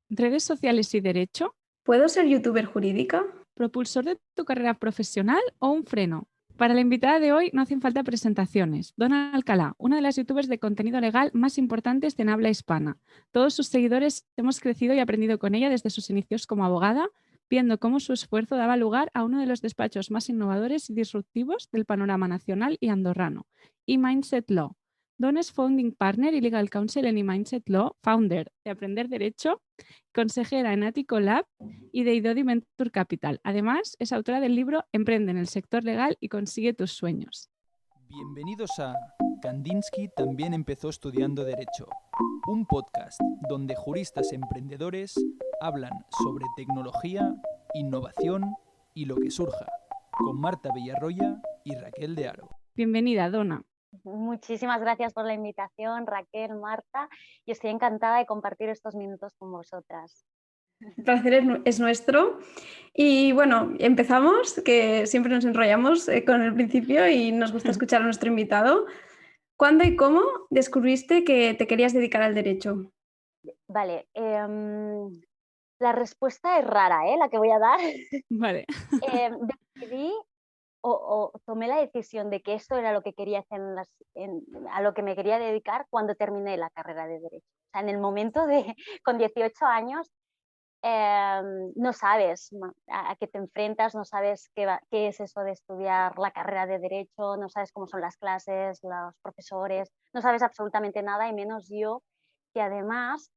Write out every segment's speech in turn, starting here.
redes sociales y derecho, ¿Puedo ser youtuber jurídica? propulsor de tu carrera profesional o un freno. Para la invitada de hoy no hacen falta presentaciones. Donna Alcalá, una de las youtubers de contenido legal más importantes en habla hispana. Todos sus seguidores hemos crecido y aprendido con ella desde sus inicios como abogada, viendo cómo su esfuerzo daba lugar a uno de los despachos más innovadores y disruptivos del panorama nacional y andorrano, eMindset Law. Donna es founding partner y legal counsel en eMindset Law, founder de Aprender Derecho, consejera en Attico Lab y de Idodi Venture Capital. Además, es autora del libro Emprende en el sector legal y consigue tus sueños. Bienvenidos a Kandinsky también empezó estudiando Derecho, un podcast donde juristas emprendedores hablan sobre tecnología, innovación y lo que surja, con Marta Villarroya y Raquel de Aro. Bienvenida, Donna. Muchísimas gracias por la invitación, Raquel, Marta, y estoy encantada de compartir estos minutos con vosotras. El placer es nuestro. Y bueno, empezamos, que siempre nos enrollamos con el principio y nos gusta escuchar a nuestro invitado. ¿Cuándo y cómo descubriste que te querías dedicar al derecho? Vale, la respuesta es rara, la que voy a dar. Vale. Decidí o tomé la decisión de que esto era lo que quería hacer a lo que me quería dedicar cuando terminé la carrera de Derecho. O sea, en el momento con 18 años, no sabes a qué te enfrentas, no sabes qué es eso de estudiar la carrera de Derecho, no sabes cómo son las clases, los profesores, no sabes absolutamente nada, y menos yo, que además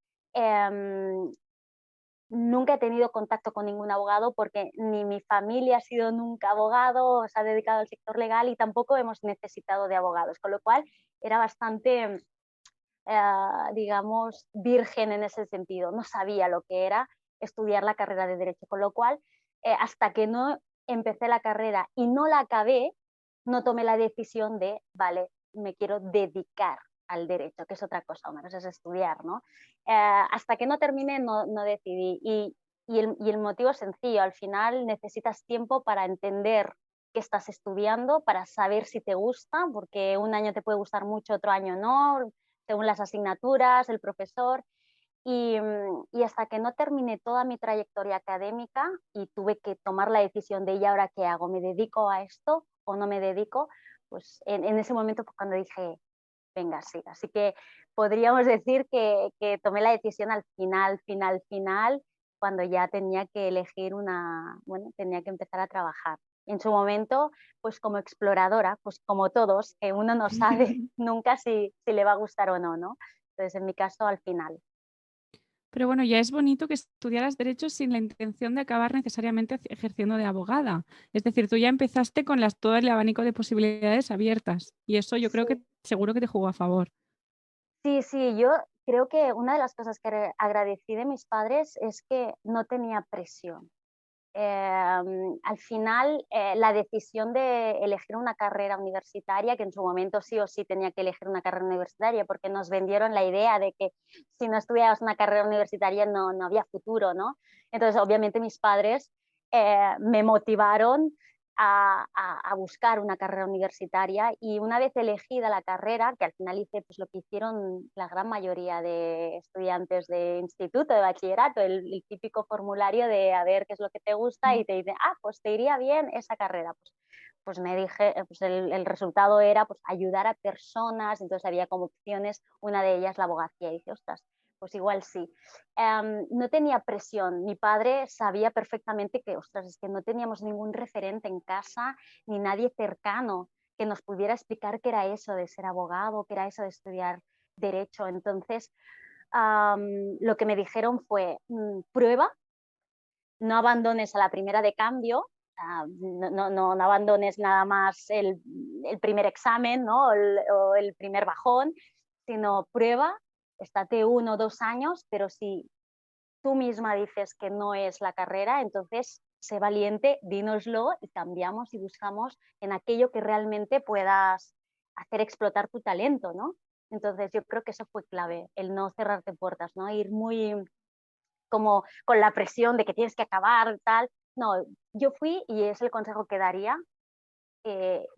nunca he tenido contacto con ningún abogado porque ni mi familia ha sido nunca abogado, o se ha dedicado al sector legal, y tampoco hemos necesitado de abogados, con lo cual era bastante, digamos, virgen en ese sentido. No sabía lo que era estudiar la carrera de Derecho, con lo cual, hasta que no empecé la carrera y no la acabé, no tomé la decisión de, vale, me quiero dedicar al derecho, que es otra cosa, o menos es estudiar, ¿no? Hasta que no terminé no decidí, y el motivo es sencillo. Al final necesitas tiempo para entender qué estás estudiando, para saber si te gusta, porque un año te puede gustar mucho, otro año no, según las asignaturas, el profesor. Y hasta que no terminé toda mi trayectoria académica y tuve que tomar la decisión de, ¿y ahora qué hago? ¿Me dedico a esto o no me dedico? Pues en ese momento fue cuando dije, venga, sí. Así que podríamos decir que tomé la decisión al final, cuando ya tenía que elegir tenía que empezar a trabajar. En su momento, pues como exploradora, pues como todos, que uno no sabe nunca si le va a gustar o no, ¿no? Entonces, en mi caso, al final. Pero bueno, ya es bonito que estudiaras derecho sin la intención de acabar necesariamente ejerciendo de abogada. Es decir, tú ya empezaste con todo el abanico de posibilidades abiertas y eso yo creo que Sí. seguro que te jugó a favor. Sí, yo creo que una de las cosas que agradecí de mis padres es que no tenía presión. Al final, la decisión de elegir una carrera universitaria, que en su momento sí o sí tenía que elegir una carrera universitaria, porque nos vendieron la idea de que si no estudiabas una carrera universitaria no había futuro, ¿no? Entonces, obviamente mis padres me motivaron a buscar una carrera universitaria, y una vez elegida la carrera, que al final hice pues lo que hicieron la gran mayoría de estudiantes de instituto, de bachillerato, el típico formulario de a ver qué es lo que te gusta, y te dicen, pues te iría bien esa carrera. Pues me dije, pues el resultado era pues ayudar a personas, entonces había como opciones, una de ellas la abogacía, y dije, ostras, pues igual sí. No tenía presión. Mi padre sabía perfectamente que, ostras, es que no teníamos ningún referente en casa, ni nadie cercano que nos pudiera explicar qué era eso de ser abogado, qué era eso de estudiar derecho. Entonces, lo que me dijeron fue, prueba, no abandones a la primera de cambio, no abandones nada más el primer examen, ¿no? o el primer bajón, sino prueba, estate 1 o 2 años, pero si tú misma dices que no es la carrera, entonces sé valiente, dínoslo y cambiamos y buscamos en aquello que realmente puedas hacer explotar tu talento, ¿no? Entonces yo creo que eso fue clave, el no cerrarte puertas, ¿no? Ir muy como con la presión de que tienes que acabar, tal. No, yo fui, y es el consejo que daría,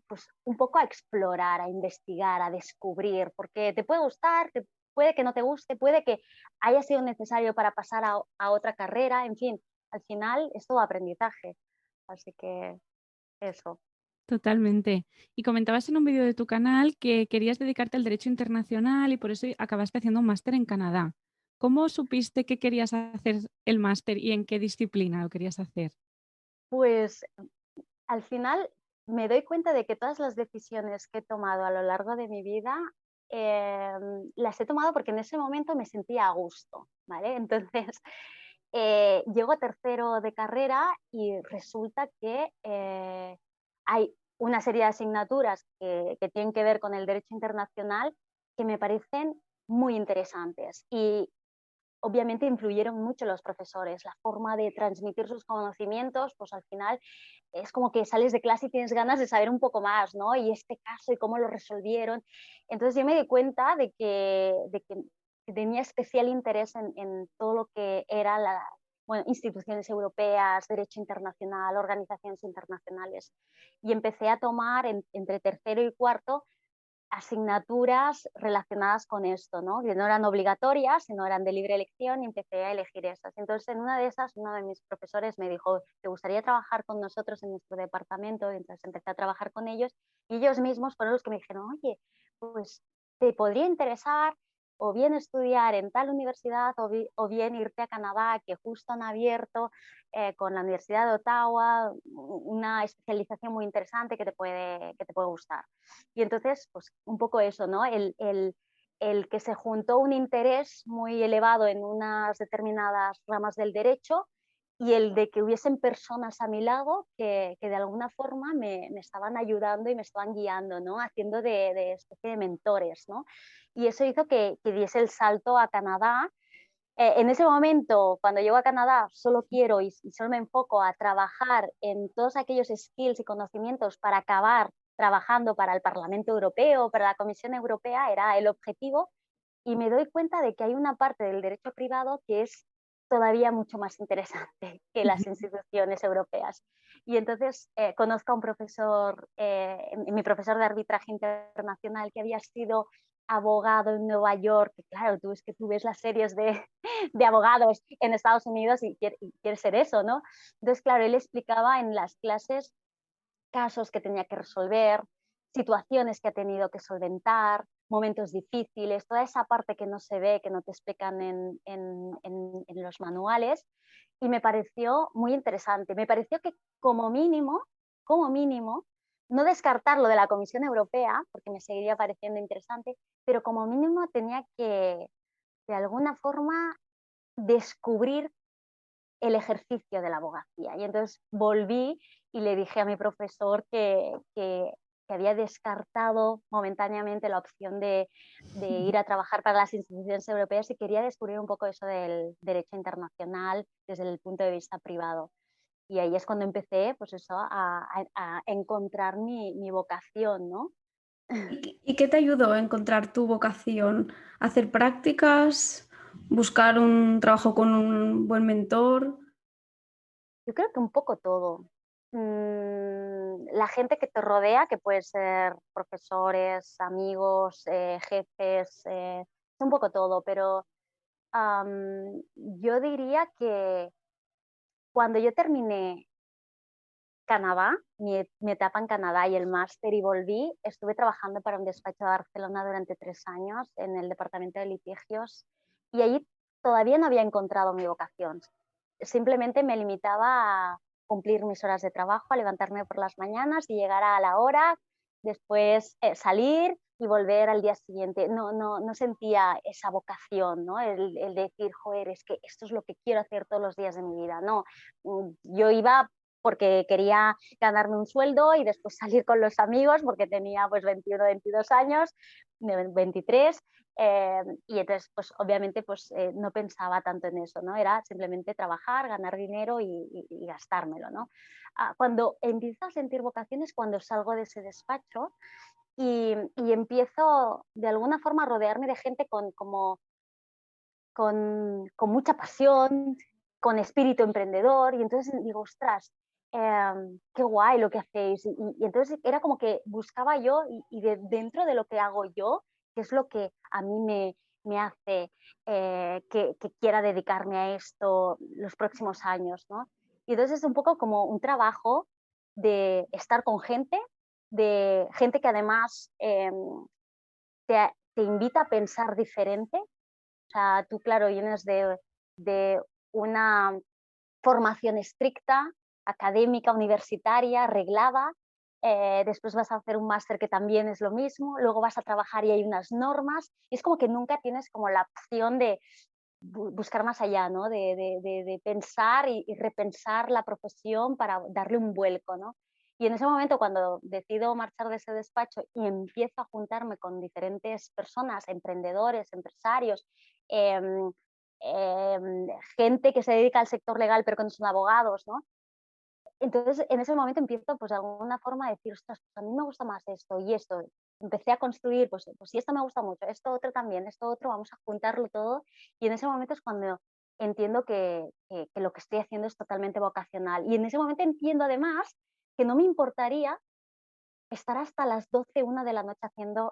pues un poco a explorar, a investigar, a descubrir, porque te puede gustar, te puede que no te guste, puede que haya sido necesario para pasar a otra carrera, en fin, al final es todo aprendizaje. Así que eso. Totalmente. Y comentabas en un vídeo de tu canal que querías dedicarte al derecho internacional y por eso acabaste haciendo un máster en Canadá. ¿Cómo supiste que querías hacer el máster y en qué disciplina lo querías hacer? Pues al final me doy cuenta de que todas las decisiones que he tomado a lo largo de mi vida las he tomado porque en ese momento me sentía a gusto, ¿vale? Entonces, llego a tercero de carrera y resulta que hay una serie de asignaturas que tienen que ver con el derecho internacional que me parecen muy interesantes y obviamente influyeron mucho los profesores, la forma de transmitir sus conocimientos, pues al final es como que sales de clase y tienes ganas de saber un poco más, ¿no? Y este caso y cómo lo resolvieron. Entonces yo me di cuenta de que tenía especial interés en todo lo que era bueno, instituciones europeas, derecho internacional, organizaciones internacionales. Y empecé a tomar entre tercero y cuarto asignaturas relacionadas con esto, ¿no? Que no eran obligatorias, sino eran de libre elección y empecé a elegir esas. Entonces, en una de esas, uno de mis profesores me dijo, ¿te gustaría trabajar con nosotros en nuestro departamento? Y entonces empecé a trabajar con ellos y ellos mismos fueron los que me dijeron, oye, pues te podría interesar o bien estudiar en tal universidad o bien irte a Canadá, que justo han abierto con la Universidad de Ottawa una especialización muy interesante que te puede gustar. Y entonces, pues un poco eso, ¿no? El que se juntó un interés muy elevado en unas determinadas ramas del derecho y el de que hubiesen personas a mi lado que de alguna forma me estaban ayudando y me estaban guiando, ¿no? Haciendo de especie de mentores, ¿no? Y eso hizo que diese el salto a Canadá. En ese momento, cuando llego a Canadá, solo quiero y solo me enfoco a trabajar en todos aquellos skills y conocimientos para acabar trabajando para el Parlamento Europeo, para la Comisión Europea, era el objetivo, y me doy cuenta de que hay una parte del derecho privado que es todavía mucho más interesante que las instituciones europeas. Y entonces conozco a un profesor, mi profesor de arbitraje internacional, que había sido abogado en Nueva York, que claro, es que tú ves las series de abogados en Estados Unidos y quieres ser eso, ¿no? Entonces, claro, él explicaba en las clases casos que tenía que resolver, situaciones que ha tenido que solventar, momentos difíciles, toda esa parte que no se ve, que no te explican en los manuales, y me pareció muy interesante. Me pareció que como mínimo, no descartarlo de la Comisión Europea, porque me seguiría pareciendo interesante, pero como mínimo tenía que, de alguna forma, descubrir el ejercicio de la abogacía. Y entonces volví y le dije a mi profesor que había descartado momentáneamente la opción de ir a trabajar para las instituciones europeas y quería descubrir un poco eso del derecho internacional desde el punto de vista privado. Y ahí es cuando empecé, pues eso, a encontrar mi vocación, ¿no? ¿Y qué te ayudó a encontrar tu vocación? ¿Hacer prácticas? ¿Buscar un trabajo con un buen mentor? Yo creo que un poco todo. La gente que te rodea, que puede ser profesores, amigos, jefes, es un poco todo, pero yo diría que cuando yo terminé Canadá, mi etapa en Canadá y el máster y volví, estuve trabajando para un despacho de Barcelona durante 3 años en el departamento de litigios y allí todavía no había encontrado mi vocación. Simplemente me limitaba a cumplir mis horas de trabajo, a levantarme por las mañanas y llegar a la hora, después salir y volver al día siguiente. No sentía esa vocación, ¿no? El decir, joder, es que esto es lo que quiero hacer todos los días de mi vida. No, yo iba porque quería ganarme un sueldo y después salir con los amigos porque tenía pues 21, 22 años, 23, y entonces pues obviamente pues no pensaba tanto en eso, ¿no? Era simplemente trabajar, ganar dinero y gastármelo, ¿no? Cuando empiezo a sentir vocaciones, cuando salgo de ese despacho y empiezo de alguna forma a rodearme de gente con mucha pasión, con espíritu emprendedor, y entonces digo, ostras, qué guay lo que hacéis. Y entonces era como que buscaba yo y dentro de lo que hago yo, qué es lo que a mí me hace que quiera dedicarme a esto los próximos años, ¿no? Y entonces es un poco como un trabajo de estar con gente, de gente que además te invita a pensar diferente. O sea, tú, claro, vienes de una formación estricta, académica, universitaria, reglada. Después vas a hacer un máster que también es lo mismo, luego vas a trabajar y hay unas normas, y es como que nunca tienes como la opción de buscar más allá, ¿no? De pensar y repensar la profesión para darle un vuelco, ¿no? Y en ese momento, cuando decido marchar de ese despacho y empiezo a juntarme con diferentes personas, emprendedores, empresarios, em, gente que se dedica al sector legal pero que no son abogados, ¿no? Entonces, en ese momento empiezo, pues, de alguna forma a decir: "Ostras, pues a mí me gusta más esto y esto". Empecé a construir, pues si esto me gusta mucho, esto otro también, esto otro, vamos a juntarlo todo. Y en ese momento es cuando entiendo que lo que estoy haciendo es totalmente vocacional. Y en ese momento entiendo, además, que no me importaría estar hasta las 12 1 de la noche haciendo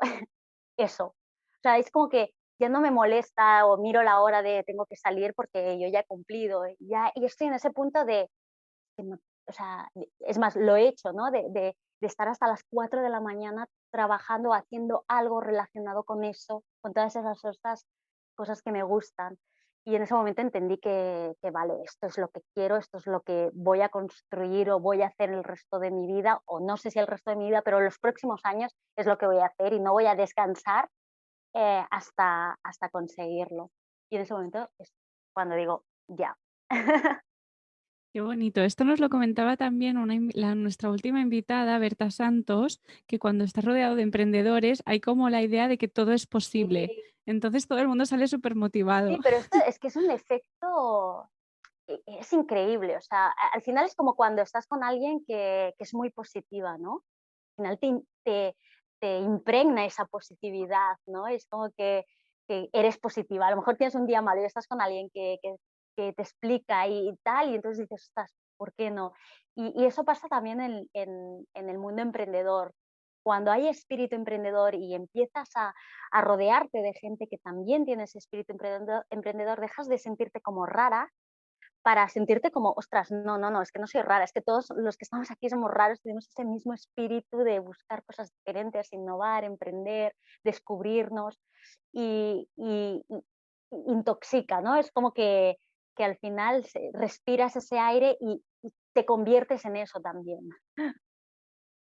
eso. O sea, es como que ya no me molesta o miro la hora de tengo que salir porque yo ya he cumplido, ya y estoy en ese punto de que no, o sea, es más, lo he hecho, ¿no? De estar hasta las 4 de la mañana trabajando, haciendo algo relacionado con eso, con todas esas otras cosas que me gustan. Y en ese momento entendí vale, esto es lo que quiero, esto es lo que voy a construir o voy a hacer el resto de mi vida, o no sé si el resto de mi vida, pero los próximos años es lo que voy a hacer y no voy a descansar hasta conseguirlo. Y en ese momento es cuando digo, ya. Qué bonito. Esto nos lo comentaba también nuestra última invitada, Berta Santos, que cuando estás rodeado de emprendedores hay como la idea de que todo es posible. Sí, Entonces todo el mundo sale súper motivado. sí, pero esto es que es un efecto, es increíble. O sea, al final es como cuando estás con alguien que es muy positiva, ¿no? Al final te impregna esa positividad, ¿no? Es como que eres positiva. A lo mejor tienes un día malo y estás con alguien que te explica y tal, y entonces dices, ostras, ¿por qué no? Y eso pasa también en el mundo emprendedor. Cuando hay espíritu emprendedor y empiezas a rodearte de gente que también tiene ese espíritu emprendedor, dejas de sentirte como rara para sentirte como, ostras, no, no, no, es que no soy rara, es que todos los que estamos aquí somos raros, tenemos ese mismo espíritu de buscar cosas diferentes, innovar, emprender, descubrirnos y intoxica, ¿no? Es como que al final respiras ese aire y te conviertes en eso también.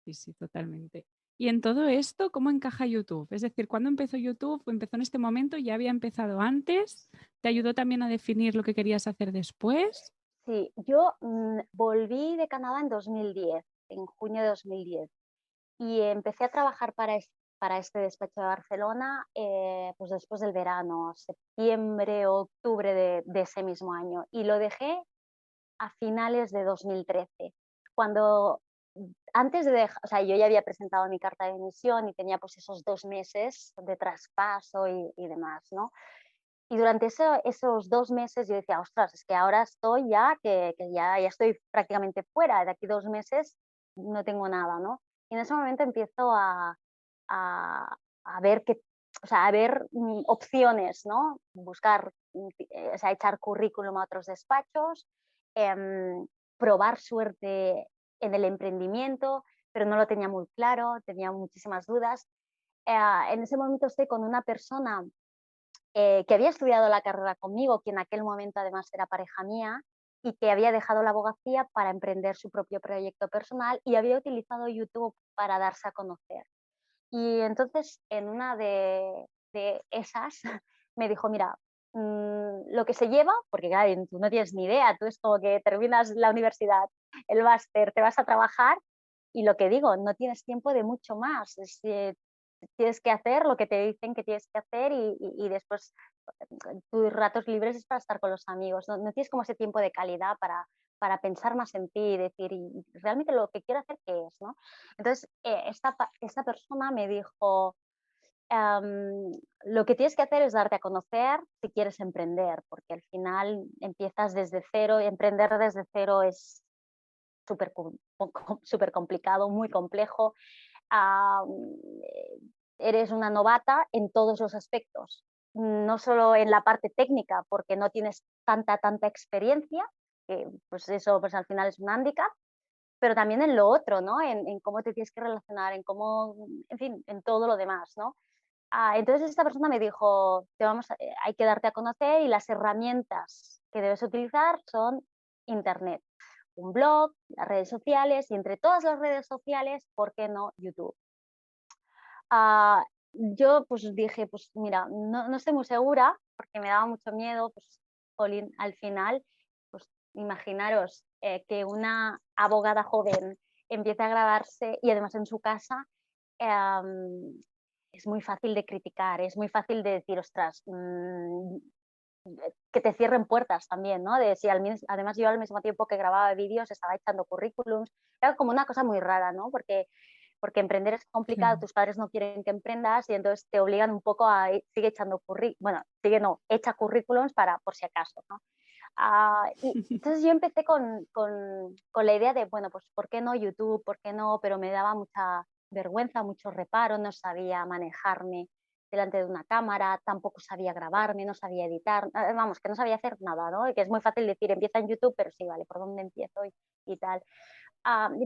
Sí, sí, totalmente. Y en todo esto, ¿cómo encaja YouTube? Es decir, ¿cuándo empezó YouTube? ¿Empezó en este momento? ¿Ya había empezado antes? ¿Te ayudó también a definir lo que querías hacer después? Sí, yo volví de Canadá en 2010, en junio de 2010. Y empecé a trabajar para este despacho de Barcelona pues después del verano, septiembre, octubre de ese mismo año. Y lo dejé a finales de 2013, cuando antes de dejar, o sea, yo ya había presentado mi carta de dimisión y tenía pues esos 2 meses de traspaso y demás, ¿no? Y durante esos 2 meses yo decía, ostras, es que ahora estoy ya, que ya estoy prácticamente fuera, de aquí 2 meses no tengo nada, ¿no? Y en ese momento empiezo a, a ver que, o sea, a ver opciones, ¿no? Buscar, o sea, echar currículum a otros despachos, probar suerte en el emprendimiento, pero no lo tenía muy claro, tenía muchísimas dudas. En ese momento estoy con una persona que había estudiado la carrera conmigo, que en aquel momento además era pareja mía, y que había dejado la abogacía para emprender su propio proyecto personal y había utilizado YouTube para darse a conocer. Y entonces en una de esas me dijo, mira, lo que se lleva, porque claro, tú no tienes ni idea, tú es como que terminas la universidad, el máster, te vas a trabajar y lo que digo, no tienes tiempo de mucho más. Tienes que hacer lo que te dicen que tienes que hacer y después tus ratos libres es para estar con los amigos, no tienes como ese tiempo de calidad para pensar más en ti y decir, y realmente lo que quiero hacer, ¿qué es? ¿No? Entonces, esta persona me dijo, lo que tienes que hacer es darte a conocer si quieres emprender, porque al final empiezas desde cero y emprender desde cero es súper complicado, muy complejo. Am, eres una novata en todos los aspectos. no solo en la parte técnica, porque no tienes tanta experiencia, que pues eso pues al final es un hándicap, pero también en lo otro, ¿no? En cómo te tienes que relacionar, en cómo, en fin, en todo lo demás, ¿no? Entonces esta persona me dijo, hay que darte a conocer y las herramientas que debes utilizar son Internet, un blog, las redes sociales y entre todas las redes sociales, ¿por qué no YouTube? Yo pues dije, pues mira, no estoy muy segura porque me daba mucho miedo, pues jolín, al final, pues imaginaros que una abogada joven empiece a grabarse y además en su casa, em, es muy fácil de criticar, es muy fácil de decir, ostras, que te cierren puertas también, ¿no? De si además yo al mismo tiempo que grababa vídeos estaba echando currículums, era como una cosa muy rara, ¿no? Porque emprender es complicado, Claro. tus padres no quieren que emprendas y entonces te obligan un poco a sigue echando echa currículums para por si acaso, ¿no? Y entonces yo empecé con la idea de, bueno, pues ¿por qué no YouTube? ¿Por qué no? Pero me daba mucha vergüenza, mucho reparo, no sabía manejarme delante de una cámara, tampoco sabía grabarme, no sabía editar, vamos, que no sabía hacer nada, ¿no? Y que es muy fácil decir, empieza en YouTube, pero sí, vale, ¿por dónde empiezo? Y tal.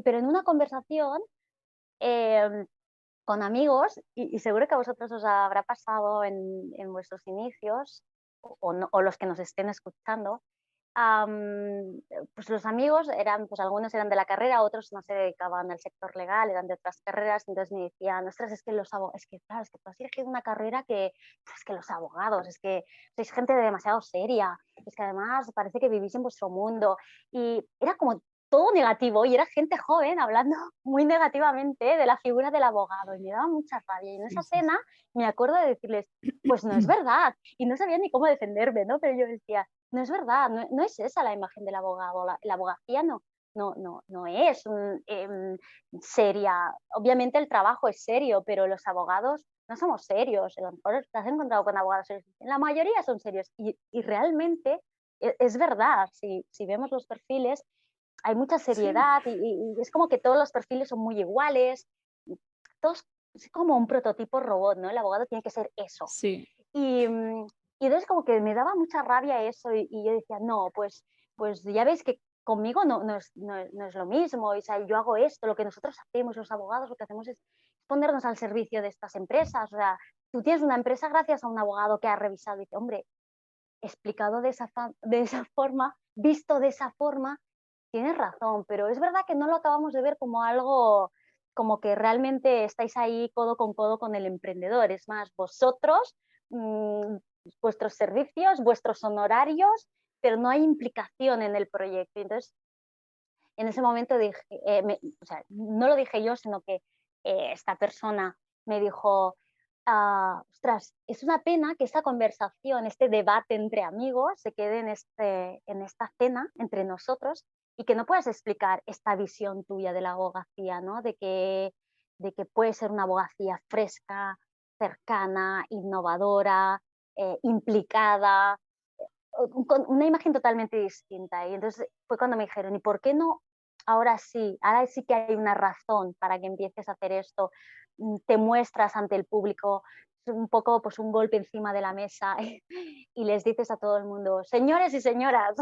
Pero en una conversación em, con amigos, y seguro que a vosotros os habrá pasado en vuestros inicios, o los que nos estén escuchando, pues los amigos eran, pues algunos eran de la carrera, otros no se dedicaban al sector legal, eran de otras carreras, entonces me decían, ostras, es que los abogados, es que claro, es que tú has elegido una carrera que, es que los abogados, es que sois gente demasiado seria, es que además parece que vivís en vuestro mundo, y era como todo negativo, y era gente joven hablando muy negativamente de la figura del abogado, y me daba mucha rabia, y en Sí, esa sí, sí. cena me acuerdo de decirles, pues no es verdad, y no sabía ni cómo defenderme, ¿no? Pero yo decía, no es verdad, no es esa la imagen del abogado. La abogacía no es seria. Obviamente el trabajo es serio, pero los abogados no somos serios. A lo mejor te has encontrado con abogados serios. La mayoría son serios y realmente es verdad. Si vemos los perfiles, hay mucha Sí, seriedad y es como que todos los perfiles son muy iguales. Todos, es como un prototipo robot, ¿no? El abogado tiene que ser eso. sí, Y, y entonces como que me daba mucha rabia eso y yo decía, no, pues ya veis que conmigo no es lo mismo, o sea, yo hago esto, lo que nosotros hacemos, los abogados, lo que hacemos es ponernos al servicio de estas empresas, o sea, tú tienes una empresa gracias a un abogado que ha revisado y dice, hombre, explicado de esa forma, visto de esa forma, tienes razón, pero es verdad que no lo acabamos de ver como algo como que realmente estáis ahí codo con el emprendedor. Es más, vosotros, mmm, vuestros servicios, vuestros honorarios, pero no hay implicación en el proyecto. Entonces, en ese momento dije, o sea, no lo dije yo, sino que esta persona me dijo, ostras, es una pena que esta conversación, este debate entre amigos se quede en esta cena entre nosotros y que no puedas explicar esta visión tuya de la abogacía, ¿no? De que puede ser una abogacía fresca, cercana, innovadora, implicada, con una imagen totalmente distinta. Y entonces fue cuando me dijeron, ¿y por qué no? Ahora sí que hay una razón para que empieces a hacer esto. Te muestras ante el público, un poco pues un golpe encima de la mesa y les dices a todo el mundo, señores y señoras,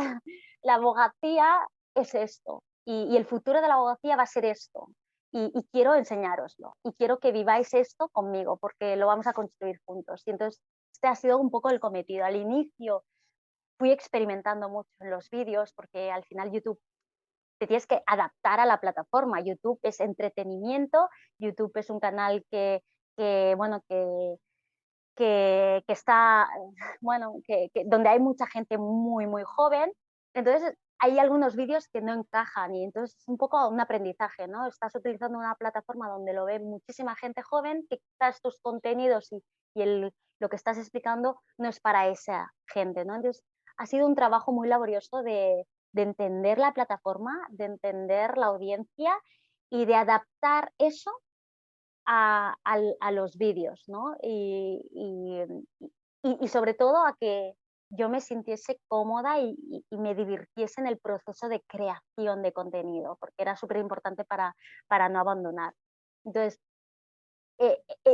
la abogacía es esto y el futuro de la abogacía va a ser esto. Y quiero enseñároslo y quiero que viváis esto conmigo porque lo vamos a construir juntos. Y entonces este ha sido un poco el cometido. Al inicio fui experimentando mucho en los vídeos porque al final YouTube te tienes que adaptar a la plataforma. YouTube es entretenimiento, YouTube es un canal bueno, que está, bueno, donde hay mucha gente muy, muy joven. Entonces, hay algunos vídeos que no encajan y entonces es un poco un aprendizaje, ¿no? Estás utilizando una plataforma donde lo ve muchísima gente joven, que quizás tus contenidos lo que estás explicando no es para esa gente, ¿no? Entonces, ha sido un trabajo muy laborioso de entender la plataforma, de entender la audiencia y de adaptar eso a los vídeos, ¿no? Y sobre todo a que yo me sintiese cómoda y me divirtiese en el proceso de creación de contenido, porque era súper importante para no abandonar. Entonces,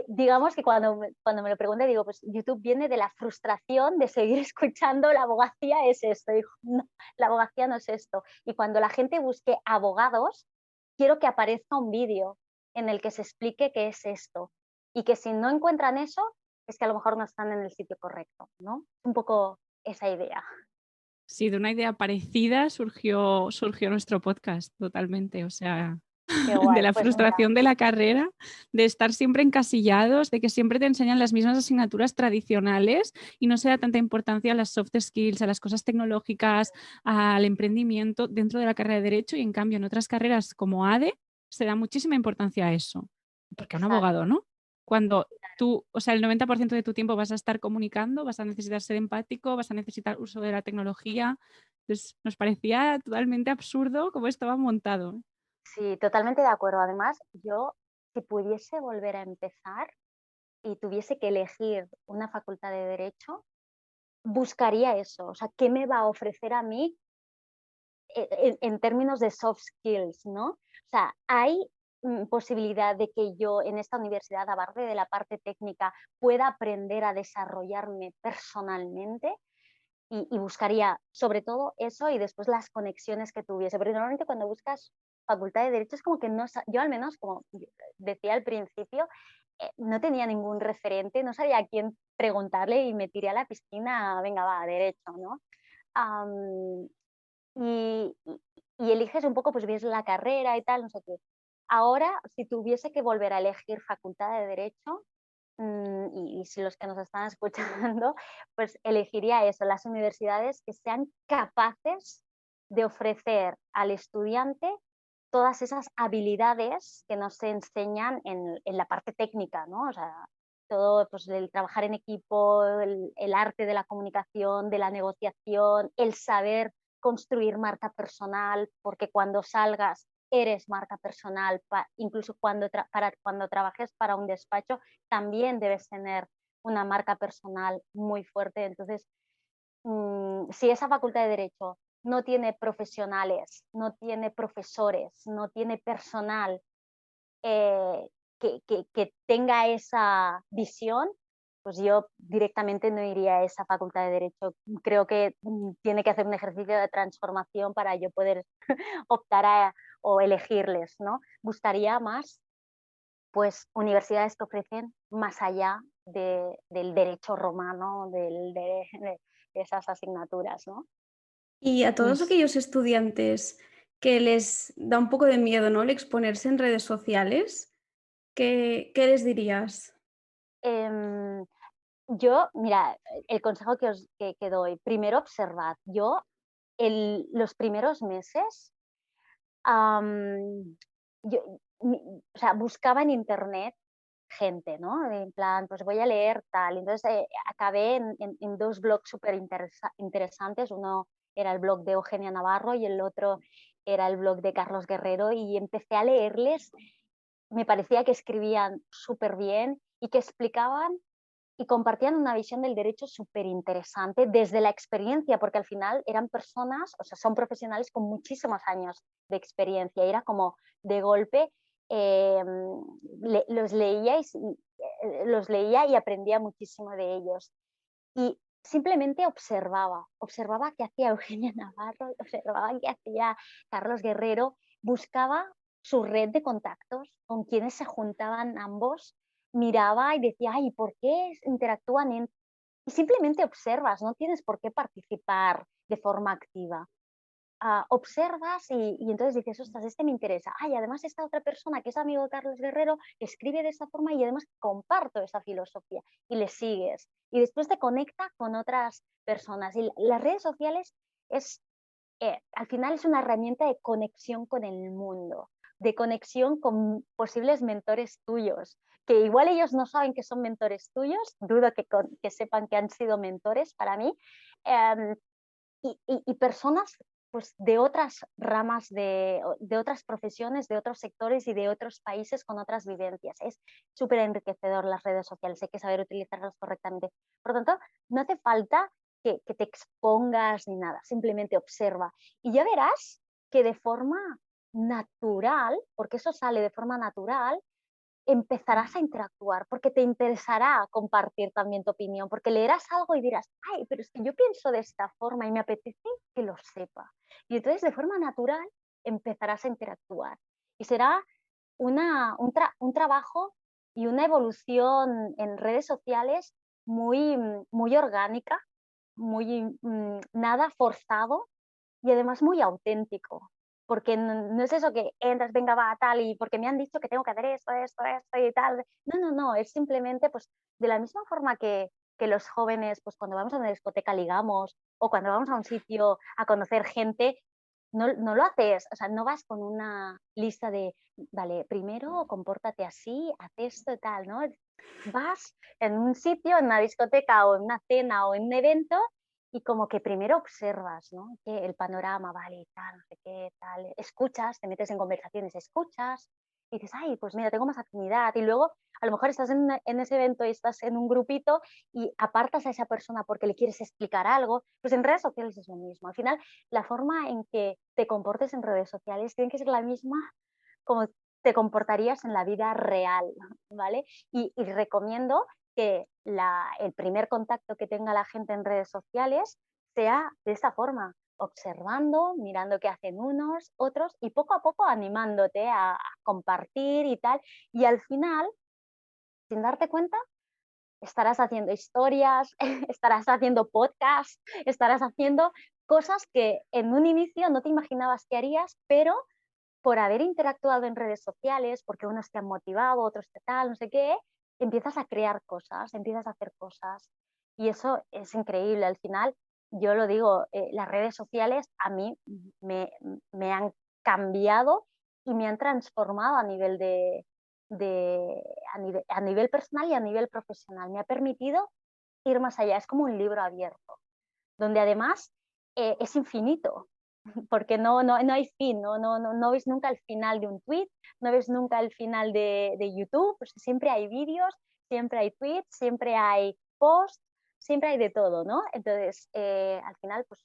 digamos que cuando me lo pregunté, digo, pues YouTube viene de la frustración de seguir escuchando la abogacía es esto. Digo, no, la abogacía no es esto. Y cuando la gente busque abogados, quiero que aparezca un vídeo en el que se explique qué es esto. Y que si no encuentran eso, es que a lo mejor no están en el sitio correcto, ¿no? Un poco esa idea. Sí, de una idea parecida surgió nuestro podcast, totalmente. O sea, Qué de guay. la Pues mira, frustración de la carrera, de estar siempre encasillados, de que siempre te enseñan las mismas asignaturas tradicionales y no se da tanta importancia a las soft skills, a las cosas tecnológicas, al emprendimiento dentro de la carrera de Derecho, y en cambio en otras carreras como ADE se da muchísima importancia a eso. Porque a un abogado, exacto. ¿no? Cuando tú, o sea, el 90% de tu tiempo vas a estar comunicando, vas a necesitar ser empático, vas a necesitar uso de la tecnología. Entonces, nos parecía totalmente absurdo cómo estaba montado. Sí, totalmente de acuerdo. Además, yo, si pudiese volver a empezar y tuviese que elegir una facultad de Derecho, buscaría eso. O sea, ¿qué me va a ofrecer a mí en términos de soft skills, ¿no? O sea, hay posibilidad de que yo en esta universidad, aparte de la parte técnica, pueda aprender a desarrollarme personalmente y buscaría sobre todo eso y después las conexiones que tuviese. Porque normalmente cuando buscas facultad de Derecho es como que no, yo al menos, como decía al principio, no tenía ningún referente, no sabía a quién preguntarle y me tiré a la piscina, venga, va, Derecho, ¿no? Am, y eliges un poco, pues ves la carrera y tal, no sé qué. Ahora, si tuviese que volver a elegir facultad de Derecho, y si los que nos están escuchando, pues elegiría eso, las universidades que sean capaces de ofrecer al estudiante todas esas habilidades que nos enseñan en la parte técnica, ¿no? O sea, todo pues, el trabajar en equipo, el arte de la comunicación, de la negociación, el saber construir marca personal, porque cuando salgas eres marca personal, incluso cuando trabajes para un despacho, también debes tener una marca personal muy fuerte. Entonces, si esa facultad de Derecho no tiene profesionales, no tiene profesores, no tiene personal que tenga esa visión, pues yo directamente no iría a esa facultad de Derecho. Creo que tiene que hacer un ejercicio de transformación para yo poder optar o elegirles, ¿no? Buscaría más, pues, universidades que ofrecen más allá del derecho romano, de esas asignaturas, ¿no? Y a todos Pues aquellos estudiantes que les da un poco de miedo, ¿no?, el exponerse en redes sociales, ¿qué les dirías? Em, yo, mira, el consejo que doy, primero observad. Yo, los primeros meses, am, yo, o sea, buscaba en internet gente, ¿no? En plan, pues voy a leer tal. Entonces acabé en dos blogs súper interesantes. Uno era el blog de Eugenia Navarro y el otro era el blog de Carlos Guerrero y empecé a leerles. Me parecía que escribían súper bien y que explicaban y compartían una visión del derecho súper interesante desde la experiencia, porque al final eran personas, o sea, son profesionales con muchísimos años de experiencia. Y era como de golpe eh, los leía y aprendía muchísimo de ellos. Y simplemente observaba qué hacía Eugenia Navarro, observaba qué hacía Carlos Guerrero, buscaba su red de contactos, con quienes se juntaban ambos, miraba y decía, ay, ¿por qué interactúan? Y simplemente observas, no tienes por qué participar de forma activa. Observas y entonces dices, ostras, este me interesa. Ay, además esta otra persona que es amigo de Carlos Guerrero escribe de esta forma y además comparto esa filosofía y le sigues. Y después te conecta con otras personas. Y las redes sociales es, al final es una herramienta de conexión con el mundo, de conexión con posibles mentores tuyos, que igual ellos no saben que son mentores tuyos, dudo que sepan que han sido mentores para mí. Eh, y personas pues, de otras ramas, de otras profesiones, de otros sectores y de otros países con otras vivencias. Es súper enriquecedor las redes sociales, hay que saber utilizarlas correctamente. Por lo tanto, no hace falta que te expongas ni nada, simplemente observa. Y ya verás que de forma natural, porque eso sale de forma natural, empezarás a interactuar, porque te interesará compartir también tu opinión, porque leerás algo y dirás, ay, pero es que yo pienso de esta forma y me apetece que lo sepa. Y entonces de forma natural empezarás a interactuar. Y será un trabajo y una evolución en redes sociales muy orgánica, nada forzado y además muy auténtico. Porque no es eso que entras, venga, va, tal, y porque me han dicho que tengo que hacer esto y tal. No, no, no, es simplemente pues de la misma forma que los jóvenes, pues cuando vamos a una discoteca ligamos o cuando vamos a un sitio a conocer gente, no lo haces, o sea, no vas con una lista de, vale, primero compórtate así, haz esto y tal, ¿no? Vas en un sitio, en una discoteca o en una cena o en un evento y como que primero observas, ¿no? Que el panorama, vale, tal, no sé qué, tal, escuchas, te metes en conversaciones, escuchas y dices, ay, pues mira, tengo más afinidad. Y luego a lo mejor estás en ese evento y estás en un grupito y apartas a esa persona porque le quieres explicar algo. Pues en redes sociales es lo mismo. Al final, la forma en que te comportes en redes sociales tiene que ser la misma como te comportarías en la vida real, ¿vale? Y recomiendo que el primer contacto que tenga la gente en redes sociales sea de esta forma, observando, mirando qué hacen unos, otros y poco a poco animándote a compartir y tal. Y al final, sin darte cuenta, estarás haciendo historias, estarás haciendo podcasts, estarás haciendo cosas que en un inicio no te imaginabas que harías, pero por haber interactuado en redes sociales, porque unos te han motivado, otros te tal, no sé qué, empiezas a crear cosas, empiezas a hacer cosas. Y eso es increíble. Al final, yo lo digo, las redes sociales a mí me, me han cambiado y me han transformado a nivel personal y a nivel profesional. Me ha permitido ir más allá. Es como un libro abierto, donde además es infinito porque no hay fin, no ves nunca el final de un tweet, no ves nunca el final de YouTube, pues siempre hay vídeos, siempre hay tweets, siempre hay posts, siempre hay de todo, ¿no? Entonces, al final, pues,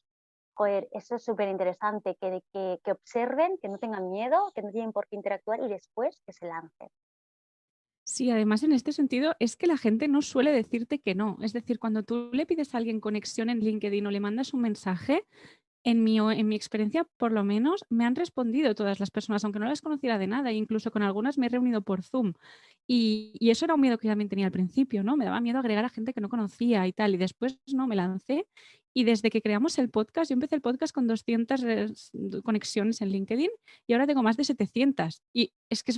joder, eso es súper interesante, que observen, que no tengan miedo, que no tienen por qué interactuar y después que se lancen. Sí, además en este sentido es que la gente no suele decirte que no. Es decir, cuando tú le pides a alguien conexión en LinkedIn o le mandas un mensaje, en mi experiencia, por lo menos, me han respondido todas las personas, aunque no las conociera de nada, e incluso con algunas me he reunido por Zoom. Y eso era un miedo que yo también tenía al principio, ¿no? Me daba miedo agregar a gente que no conocía y tal. Y después, no, me lancé. Y desde que creamos el podcast, yo empecé el podcast con 200 conexiones en LinkedIn y ahora tengo más de 700. Y es que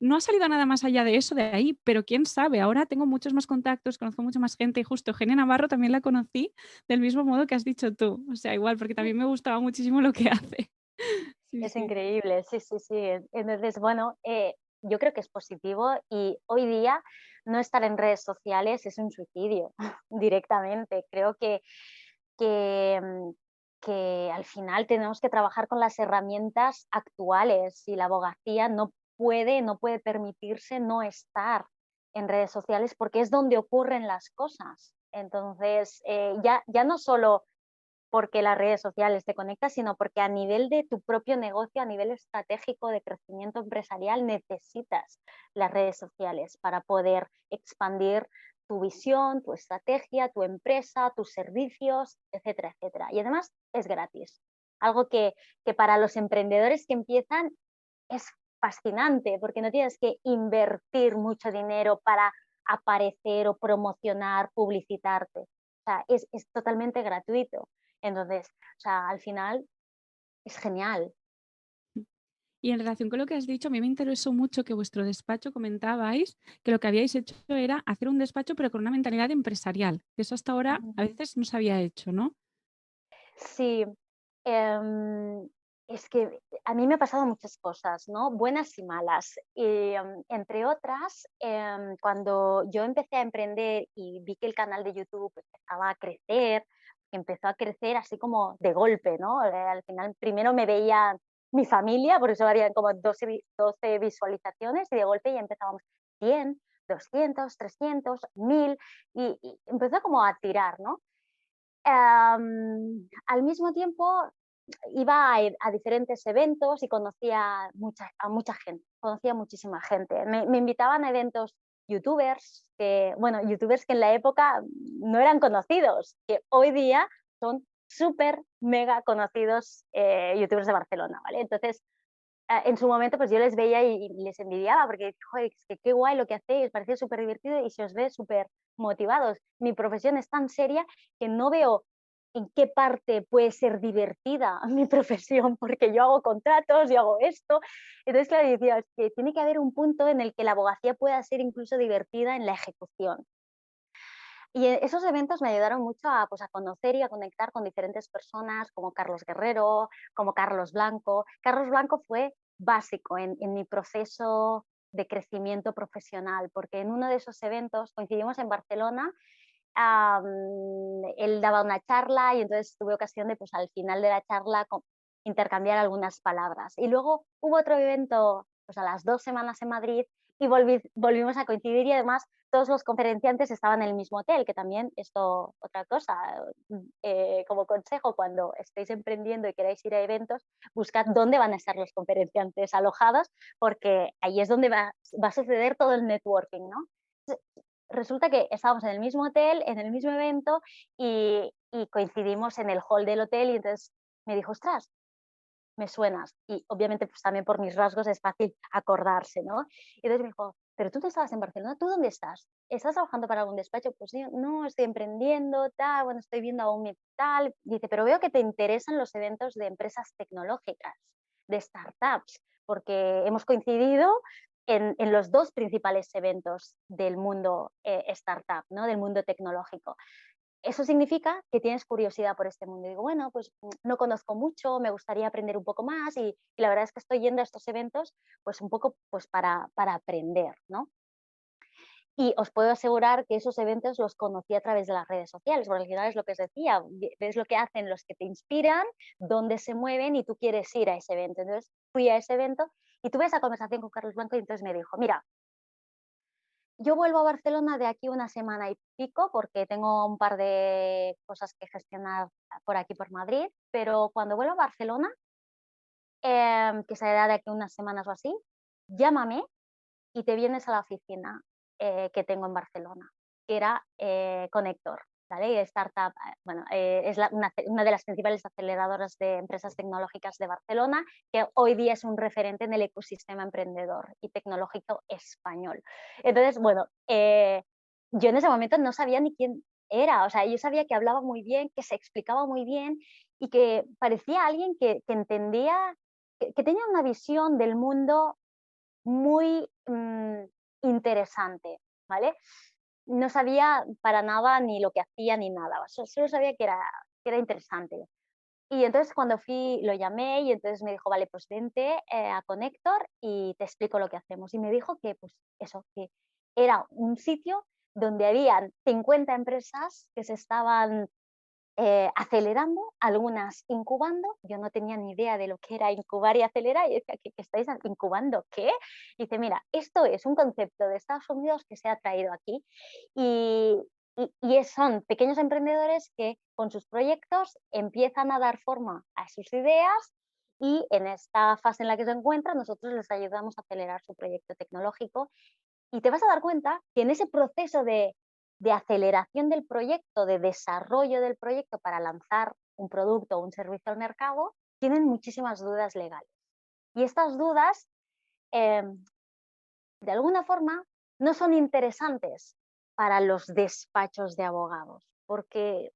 no ha salido nada más allá de eso de ahí, pero quién sabe, ahora tengo muchos más contactos, conozco mucha más gente y justo Eugenia Navarro también la conocí del mismo modo que has dicho tú, o sea, igual, porque también me gustaba muchísimo lo que hace. Sí, Es sí. increíble, sí, sí, sí. Entonces, bueno, yo creo que es positivo y hoy día no estar en redes sociales es un suicidio directamente. Creo que, mm, que al final tenemos que trabajar con las herramientas actuales y la abogacía no puede permitirse no estar en redes sociales porque es donde ocurren las cosas. Entonces, ya no solo porque las redes sociales te conectan, sino porque a nivel de tu propio negocio, a nivel estratégico de crecimiento empresarial, necesitas las redes sociales para poder expandir tu visión, tu estrategia, tu empresa, tus servicios, etcétera, etcétera. Y además es gratis. Algo que para los emprendedores que empiezan es fascinante porque no tienes que invertir mucho dinero para aparecer o promocionar, publicitarte. O sea, es totalmente gratuito. Entonces, o sea, al final es genial. Y en relación con lo que has dicho, a mí me interesó mucho que vuestro despacho comentabais que lo que habíais hecho era hacer un despacho pero con una mentalidad empresarial, que eso hasta ahora a veces no se había hecho, ¿no? Sí, em, es que a mí me ha pasado muchas cosas, ¿no? Buenas y malas. Y, entre otras, cuando yo empecé a emprender y vi que el canal de YouTube empezaba a crecer, empezó a crecer así como de golpe, ¿no? Al final primero me veía mi familia, por eso había como 12 visualizaciones y de golpe ya empezábamos 100, 200, 300, 1000 y empezó como a tirar, ¿no? Al mismo tiempo, iba a diferentes eventos y conocía a mucha gente, conocía muchísima gente. Me invitaban a eventos youtubers youtubers que en la época no eran conocidos, que hoy día son súper mega conocidos, youtubers de Barcelona, ¿vale? Entonces, en su momento pues yo les veía y les envidiaba porque, joder, es que qué guay lo que hacéis, parece súper divertido y se os ve súper motivados. Mi profesión es tan seria que no veo en qué parte puede ser divertida mi profesión, porque yo hago contratos, yo hago esto. Entonces, claro, decía, es que tiene que haber un punto en el que la abogacía pueda ser incluso divertida en la ejecución. Y esos eventos me ayudaron mucho a, pues, a conocer y a conectar con diferentes personas como Carlos Guerrero, como Carlos Blanco. Carlos Blanco fue básico en mi proceso de crecimiento profesional, porque en uno de esos eventos coincidimos en Barcelona. Él daba una charla y entonces tuve ocasión de, pues, al final de la charla intercambiar algunas palabras. Y luego hubo otro evento, pues, a las 2 semanas en Madrid y volvimos a coincidir y además todos los conferenciantes estaban en el mismo hotel, que también esto, otra cosa, como consejo, cuando estéis emprendiendo y queráis ir a eventos, buscad dónde van a estar los conferenciantes alojados, porque ahí es donde va a suceder todo el networking, ¿no? Resulta que estábamos en el mismo hotel, en el mismo evento y coincidimos en el hall del hotel y entonces me dijo, ostras, me suenas. Y obviamente pues también por mis rasgos es fácil acordarse, ¿no? Y entonces me dijo, pero tú no estabas en Barcelona, ¿tú dónde estás? ¿Estás trabajando para algún despacho? Pues yo, no, estoy emprendiendo, tal, bueno, estoy viendo aún mi tal. Dice, pero veo que te interesan los eventos de empresas tecnológicas, de startups, porque hemos coincidido en los dos principales eventos del mundo startup, ¿no? Del mundo tecnológico. Eso significa que tienes curiosidad por este mundo. Y digo, bueno, pues no conozco mucho, me gustaría aprender un poco más y la verdad es que estoy yendo a estos eventos pues un poco pues para aprender, ¿no? Y os puedo asegurar que esos eventos los conocí a través de las redes sociales, porque al final es lo que os decía, ves lo que hacen los que te inspiran, dónde se mueven y tú quieres ir a ese evento. Entonces fui a ese evento y tuve esa conversación con Carlos Blanco y entonces me dijo, mira, yo vuelvo a Barcelona de aquí una semana y pico porque tengo un par de cosas que gestionar por aquí, por Madrid, pero cuando vuelvo a Barcelona, que será de aquí unas semanas o así, llámame y te vienes a la oficina que tengo en Barcelona, que era Connector, ¿vale? Y startup, es una de las principales aceleradoras de empresas tecnológicas de Barcelona, que hoy día es un referente en el ecosistema emprendedor y tecnológico español. Entonces, bueno, yo en ese momento no sabía ni quién era, o sea, yo sabía que hablaba muy bien, que se explicaba muy bien y que parecía alguien que entendía, que tenía una visión del mundo muy interesante, ¿vale? No sabía para nada ni lo que hacía ni nada, solo sabía que era interesante. Y entonces cuando fui lo llamé y entonces me dijo, vale, pues vente a Connector y te explico lo que hacemos. Y me dijo que pues eso, que era un sitio donde habían 50 empresas que se estaban acelerando, algunas incubando. Yo no tenía ni idea de lo que era incubar y acelerar y decía, ¿qué estáis incubando? ¿Qué? Y dice, mira, esto es un concepto de Estados Unidos que se ha traído aquí y, son pequeños emprendedores que con sus proyectos empiezan a dar forma a sus ideas y en esta fase en la que se encuentran nosotros les ayudamos a acelerar su proyecto tecnológico y te vas a dar cuenta que en ese proceso de aceleración del proyecto, de desarrollo del proyecto para lanzar un producto o un servicio al mercado, tienen muchísimas dudas legales. Y estas dudas, de alguna forma, no son interesantes para los despachos de abogados, porque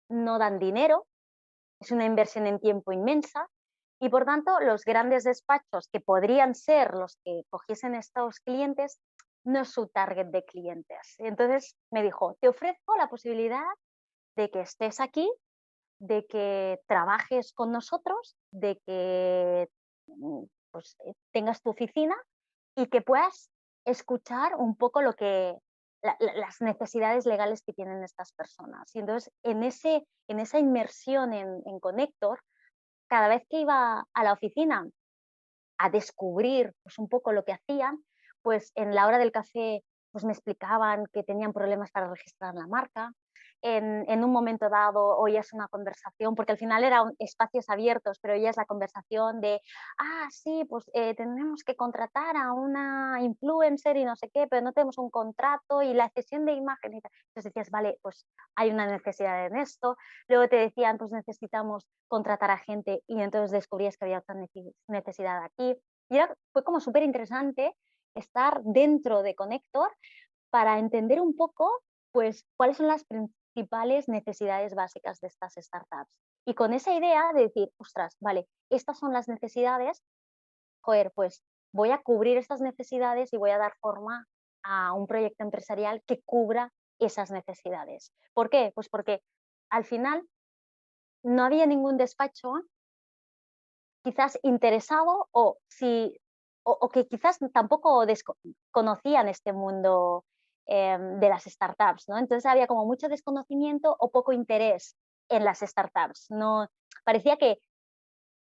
no dan dinero, es una inversión en tiempo inmensa, y por tanto los grandes despachos que podrían ser los que cogiesen estos clientes no es su target de clientes. Entonces me dijo, te ofrezco la posibilidad de que estés aquí, de que trabajes con nosotros, de que pues, tengas tu oficina y que puedas escuchar un poco lo que las necesidades legales que tienen estas personas. Y entonces en esa inmersión en Connector, cada vez que iba a la oficina a descubrir pues, un poco lo que hacían, pues en la hora del café pues, me explicaban que tenían problemas para registrar la marca, en un momento dado oías una conversación, porque al final eran espacios abiertos, pero oías la conversación de, sí, pues tenemos que contratar a una influencer y no sé qué, pero no tenemos un contrato y la cesión de imagen y tal. Entonces decías, vale, pues hay una necesidad en esto. Luego te decían, pues necesitamos contratar a gente y entonces descubrías que había otra necesidad aquí. Y fue como súper interesante estar dentro de Connector para entender un poco, pues, cuáles son las principales necesidades básicas de estas startups. Y con esa idea de decir, ostras, vale, estas son las necesidades, joder, pues voy a cubrir estas necesidades y voy a dar forma a un proyecto empresarial que cubra esas necesidades. ¿Por qué? Pues porque al final no había ningún despacho quizás interesado o que quizás tampoco conocían este mundo de las startups, ¿no? Entonces había como mucho desconocimiento o poco interés en las startups. No, parecía que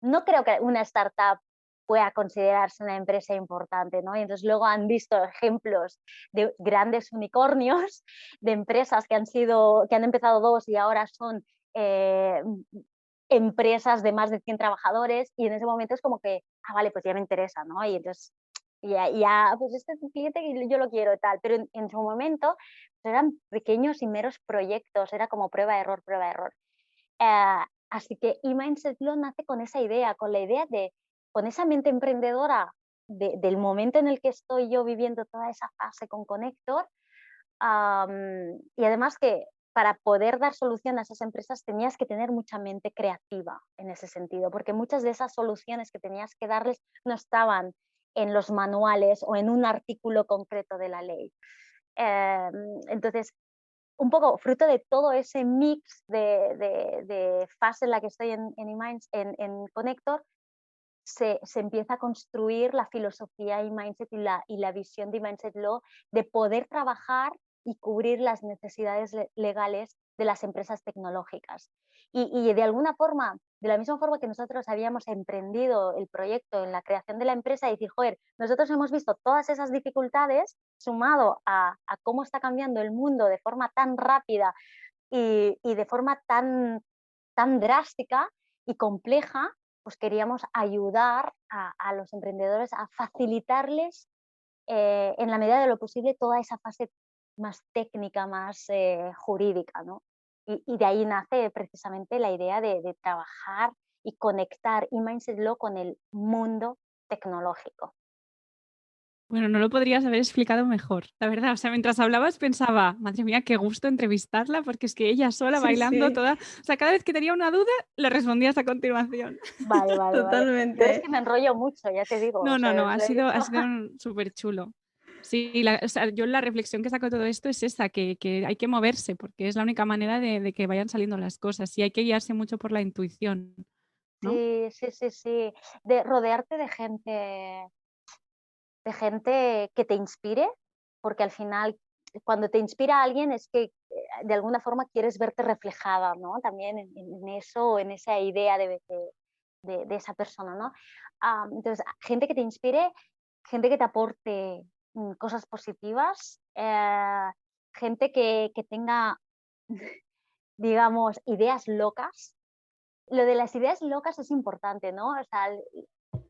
no creo que una startup pueda considerarse una empresa importante, ¿no? Y entonces luego han visto ejemplos de grandes unicornios, de empresas que han empezado 2 y ahora son empresas de más de 100 trabajadores, y en ese momento es como que, vale, pues ya me interesa, ¿no? Y entonces ya pues este es un cliente que yo lo quiero y tal, pero en su momento pues eran pequeños y meros proyectos, era como prueba-error, prueba-error. Así que eMindset Law nace con esa idea, con la idea de, con esa mente emprendedora del momento en el que estoy yo viviendo toda esa fase con Connector, y además que para poder dar solución a esas empresas tenías que tener mucha mente creativa en ese sentido, porque muchas de esas soluciones que tenías que darles no estaban en los manuales o en un artículo concreto de la ley. Entonces, un poco fruto de todo ese mix de fase en la que estoy en Connector, se empieza a construir la filosofía eMindset y la visión de eMindset Law de poder trabajar y cubrir las necesidades legales de las empresas tecnológicas. Y de alguna forma, de la misma forma que nosotros habíamos emprendido el proyecto en la creación de la empresa, y decir, joder, nosotros hemos visto todas esas dificultades sumado a cómo está cambiando el mundo de forma tan rápida y de forma tan drástica y compleja, pues queríamos ayudar a los emprendedores a facilitarles en la medida de lo posible toda esa fase más técnica, más jurídica, ¿no? Y de ahí nace precisamente la idea de trabajar y conectar eMindset Law con el mundo tecnológico. Bueno, no lo podrías haber explicado mejor, la verdad. O sea, mientras hablabas pensaba, madre mía, qué gusto entrevistarla, porque es que ella sola Sí, bailando sí, toda. O sea, cada vez que tenía una duda, le respondías a continuación. Vale, vale, vale. Yo es totalmente. que me enrollo mucho, ya te digo. No, O no, sea, no, os ha lo he sido, dicho. ha sido súper chulo. Sí, o sea, yo la reflexión que saco de todo esto es esa, que hay que moverse, porque es la única manera de que vayan saliendo las cosas. Y hay que guiarse mucho por la intuición, ¿no? Sí, sí, sí, sí. De rodearte de gente que te inspire, porque al final cuando te inspira a alguien es que de alguna forma quieres verte reflejada, ¿no? También en eso, en esa idea de esa persona, ¿no? Entonces, gente que te inspire, gente que te aporte cosas positivas, gente que tenga, digamos, ideas locas. Lo de las ideas locas es importante, ¿no? O sea,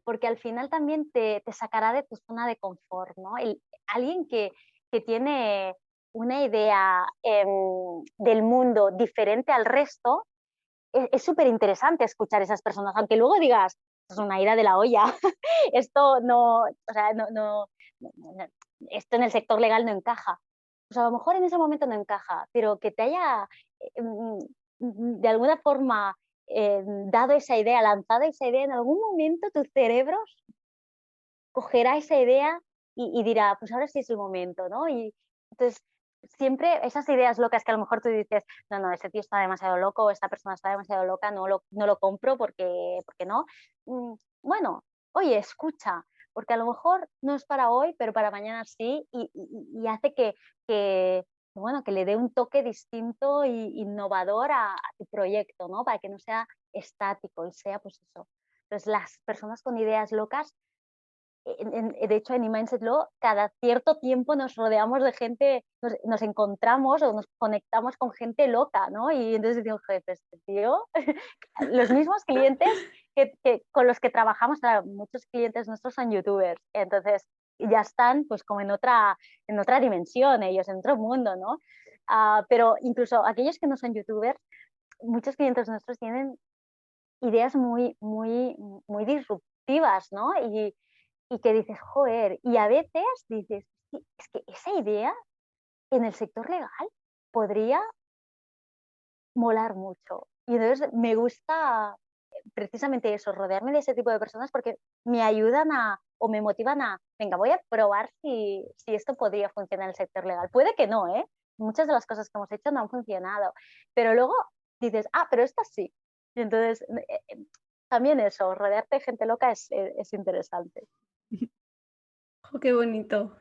porque al final también te sacará de tu zona de confort, ¿no? Alguien que tiene una idea del mundo diferente al resto, es súper interesante escuchar a esas personas, aunque luego digas, es una ida de la olla, esto no, o sea, esto en el sector legal no encaja. Pues a lo mejor en ese momento no encaja, pero que te haya de alguna forma dado esa idea, lanzado esa idea, en algún momento tu cerebro cogerá esa idea y dirá, pues ahora sí es el momento, ¿no? Y entonces, siempre esas ideas locas que a lo mejor tú dices, no, no, este tío está demasiado loco, esta persona está demasiado loca, no lo compro porque no. Bueno, oye, escucha, porque a lo mejor no es para hoy, pero para mañana sí, y hace bueno, que le dé un toque distinto e innovador a tu proyecto, ¿no? Para que no sea estático y sea, pues eso. Entonces, las personas con ideas locas de hecho, en eMindset Law, cada cierto tiempo nos rodeamos de gente, nos encontramos o nos conectamos con gente loca, ¿no? Y entonces digo, jefe, este tío, los mismos clientes con los que trabajamos, claro, muchos clientes nuestros son youtubers, entonces ya están pues como en otra dimensión, ellos en otro mundo, ¿no? Pero incluso aquellos que no son youtubers, muchos clientes nuestros tienen ideas muy disruptivas, ¿no? Y que dices, joder, y a veces dices, sí, es que esa idea en el sector legal podría molar mucho. Y entonces me gusta precisamente eso, rodearme de ese tipo de personas porque me ayudan o me motivan venga, voy a probar si esto podría funcionar en el sector legal. Puede que no, ¿eh? Muchas de las cosas que hemos hecho no han funcionado, pero luego dices, pero esto sí. Y entonces, también eso, rodearte de gente loca es interesante. Oh, qué bonito.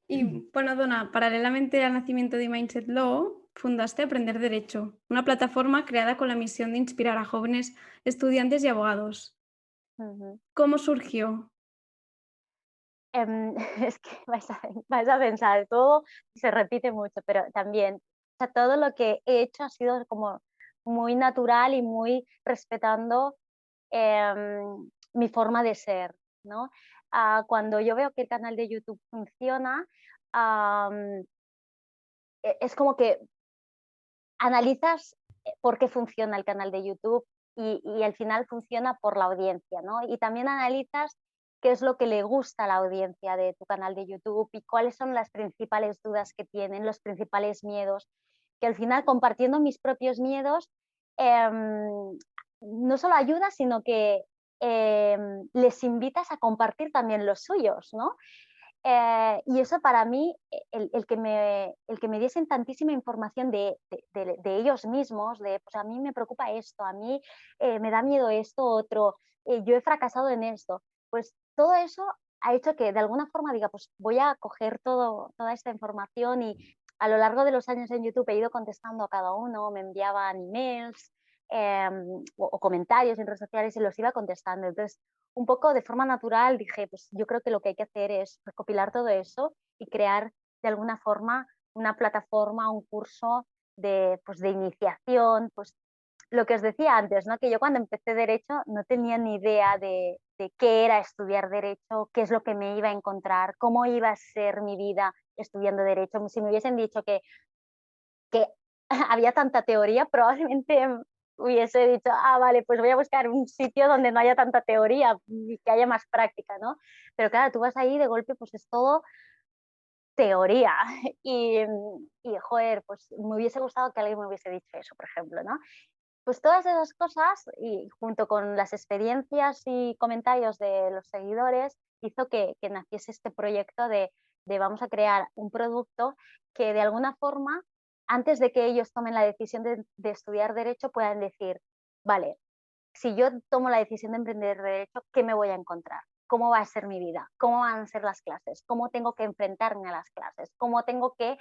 Y bueno, Donna, paralelamente al nacimiento de Mindset Law, fundaste Aprender Derecho, una plataforma creada con la misión de inspirar a jóvenes estudiantes y abogados. ¿Cómo surgió? Es que vais a pensar, todo se repite mucho, pero también, o sea, todo lo que he hecho ha sido como muy natural y muy respetando mi forma de ser, ¿no? Cuando yo veo que el canal de YouTube funciona, es como que analizas por qué funciona el canal de YouTube y al final funciona por la audiencia, ¿no? Y también analizas qué es lo que le gusta a la audiencia de tu canal de YouTube y cuáles son las principales dudas que tienen, los principales miedos, que al final compartiendo mis propios miedos no solo ayuda, sino que les invitas a compartir también los suyos, ¿no? Y eso para mí, el que me diesen tantísima información de ellos mismos, de pues a mí me preocupa esto, a mí me da miedo esto, otro, yo he fracasado en esto, pues todo eso ha hecho que de alguna forma diga, pues voy a coger toda esta información y a lo largo de los años en YouTube he ido contestando a cada uno, me enviaban emails o comentarios en redes sociales y los iba contestando. Entonces, un poco de forma natural dije, pues yo creo que lo que hay que hacer es recopilar todo eso y crear de alguna forma una plataforma, un curso pues, de iniciación, pues lo que os decía antes, ¿no? Que yo cuando empecé Derecho no tenía ni idea de qué era estudiar Derecho, qué es lo que me iba a encontrar, cómo iba a ser mi vida estudiando Derecho. Si me hubiesen dicho que había tanta teoría, probablemente hubiese dicho, vale, pues voy a buscar un sitio donde no haya tanta teoría y que haya más práctica, ¿no? Pero claro, tú vas ahí de golpe, pues es todo teoría y joder, pues me hubiese gustado que alguien me hubiese dicho eso, por ejemplo, ¿no? Pues todas esas cosas y junto con las experiencias y comentarios de los seguidores hizo que naciese este proyecto de vamos a crear un producto que de alguna forma, antes de que ellos tomen la decisión de estudiar Derecho, puedan decir, vale, si yo tomo la decisión de emprender Derecho, ¿qué me voy a encontrar? ¿Cómo va a ser mi vida? ¿Cómo van a ser las clases? ¿Cómo tengo que enfrentarme a las clases? ¿Cómo tengo qué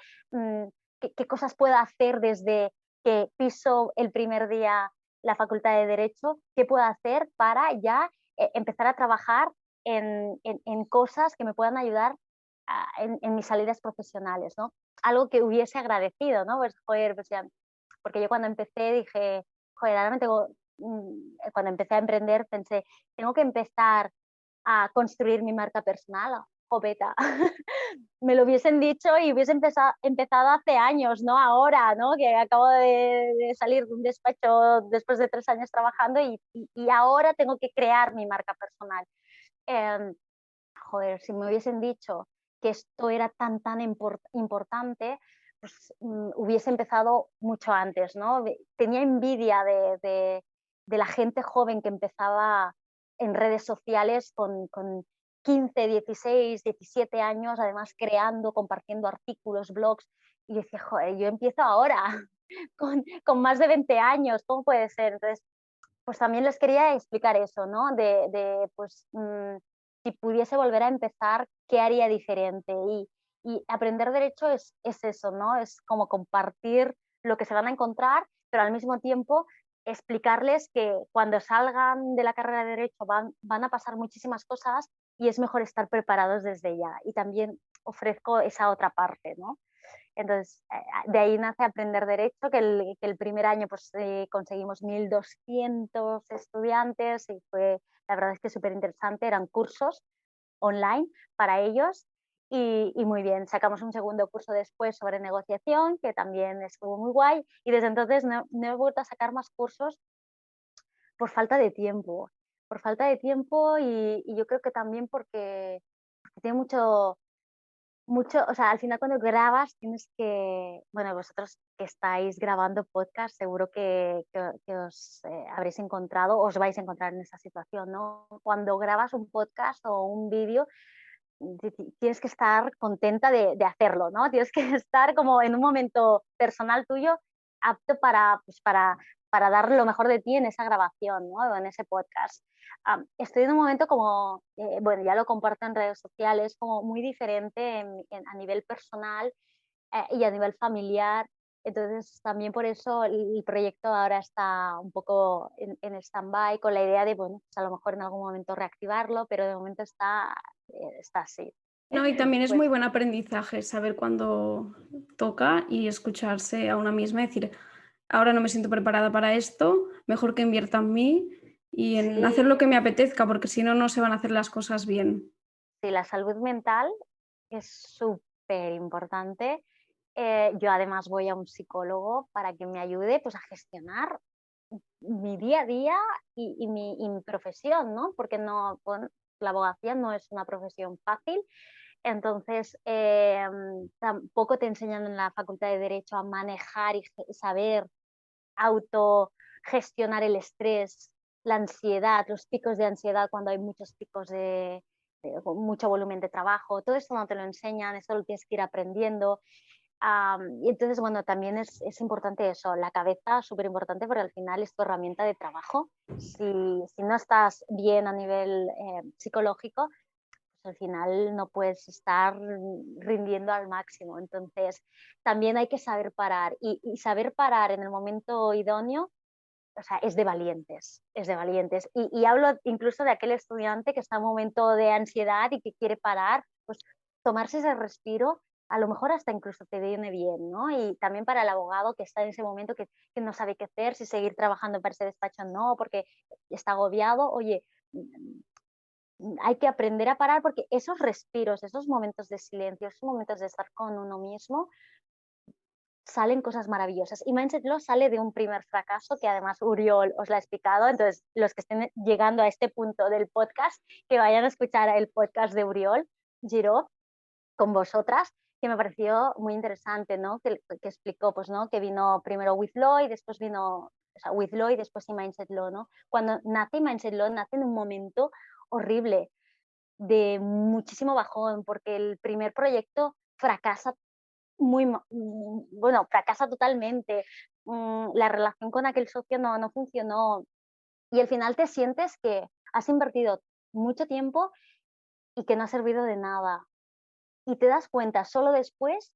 cosas puedo hacer desde que piso el primer día la Facultad de Derecho? ¿Qué puedo hacer para ya empezar a trabajar en cosas que me puedan ayudar en mis salidas profesionales, ¿no? Algo que hubiese agradecido, ¿no? Pues, joder, pues ya, porque yo cuando empecé dije, joder, ahora me tengo, cuando empecé a emprender pensé, tengo que empezar a construir mi marca personal. Jopeta, me lo hubiesen dicho y hubiese empezado hace años, no ahora, ¿no? Que acabo de salir de un despacho después de 3 años trabajando y ahora tengo que crear mi marca personal. Joder, si me hubiesen dicho que esto era tan importante, pues hubiese empezado mucho antes, ¿no? Tenía envidia de la gente joven que empezaba en redes sociales con 15, 16, 17 años, además creando, compartiendo artículos, blogs, y decía, joder, yo empiezo ahora, con más de 20 años, ¿cómo puede ser? Entonces, pues también les quería explicar eso, ¿no? Pues, si pudiese volver a empezar, ¿qué haría diferente? Y aprender Derecho es eso, ¿no? Es como compartir lo que se van a encontrar, pero al mismo tiempo explicarles que cuando salgan de la carrera de Derecho van a pasar muchísimas cosas y es mejor estar preparados desde ya. Y también ofrezco esa otra parte, ¿no? Entonces, de ahí nace Aprender Derecho, que el primer año pues, conseguimos 1.200 estudiantes y fue, la verdad es que súper interesante, eran cursos online para ellos y muy bien. Sacamos un segundo curso después sobre negociación, que también estuvo muy guay, y desde entonces no he vuelto a sacar más cursos por falta de tiempo. Por falta de tiempo y yo creo que también porque tiene mucho, o sea, al final cuando grabas tienes que, bueno, vosotros que estáis grabando podcast, seguro que os habréis encontrado, os vais a encontrar en esa situación, ¿no? Cuando grabas un podcast o un vídeo, tienes que estar contenta de hacerlo, ¿no? Tienes que estar como en un momento personal tuyo apto para dar lo mejor de ti en esa grabación, ¿no? O en ese podcast. Estoy en un momento como, bueno, ya lo comparto en redes sociales, como muy diferente a nivel personal y a nivel familiar. Entonces, también por eso el proyecto ahora está un poco en stand-by con la idea de, bueno, pues a lo mejor en algún momento reactivarlo, pero de momento está así. No, y también es Pues muy buen aprendizaje saber cuándo toca y escucharse a una misma y decir, ahora no me siento preparada para esto, mejor que invierta en mí y en sí, hacer lo que me apetezca, porque si no, no se van a hacer las cosas bien. sí, la salud mental es súper importante. Yo además voy a un psicólogo para que me ayude pues, a gestionar mi día a día y mi profesión, ¿no? Porque no, bueno, la abogacía no es una profesión fácil. Entonces, tampoco te enseñan en la Facultad de Derecho a manejar y saber autogestionar el estrés, la ansiedad, los picos de ansiedad cuando hay muchos picos con mucho volumen de trabajo. Todo esto no te lo enseñan, eso lo tienes que ir aprendiendo. Y entonces, bueno, también es importante eso, la cabeza, súper importante porque al final es tu herramienta de trabajo. Si no estás bien a nivel psicológico, pues al final no puedes estar rindiendo al máximo. Entonces, también hay que saber parar y saber parar en el momento idóneo, o sea, es de valientes, es de valientes. Y hablo incluso de aquel estudiante que está en un momento de ansiedad y que quiere parar, pues tomarse ese respiro, a lo mejor hasta incluso te viene bien, ¿no? Y también para el abogado que está en ese momento que no sabe qué hacer, si seguir trabajando para ese despacho o no, porque está agobiado, oye, hay que aprender a parar porque esos respiros, esos momentos de silencio, esos momentos de estar con uno mismo, salen cosas maravillosas. Y Mindset Law sale de un primer fracaso que además Uriol os lo ha explicado. Entonces, los que estén llegando a este punto del podcast, que vayan a escuchar el podcast de Uriol Giró con vosotras, que me pareció muy interesante, ¿no? Que explicó, pues, ¿no? Que vino primero With Law y después vino, o sea, With Law y después Mindset Law, ¿no? Cuando nace Mindset Law, nace en un momento horrible, de muchísimo bajón, porque el primer proyecto fracasa bueno, fracasa totalmente. La relación con aquel socio no funcionó y al final te sientes que has invertido mucho tiempo y que no ha servido de nada. Y te das cuenta solo después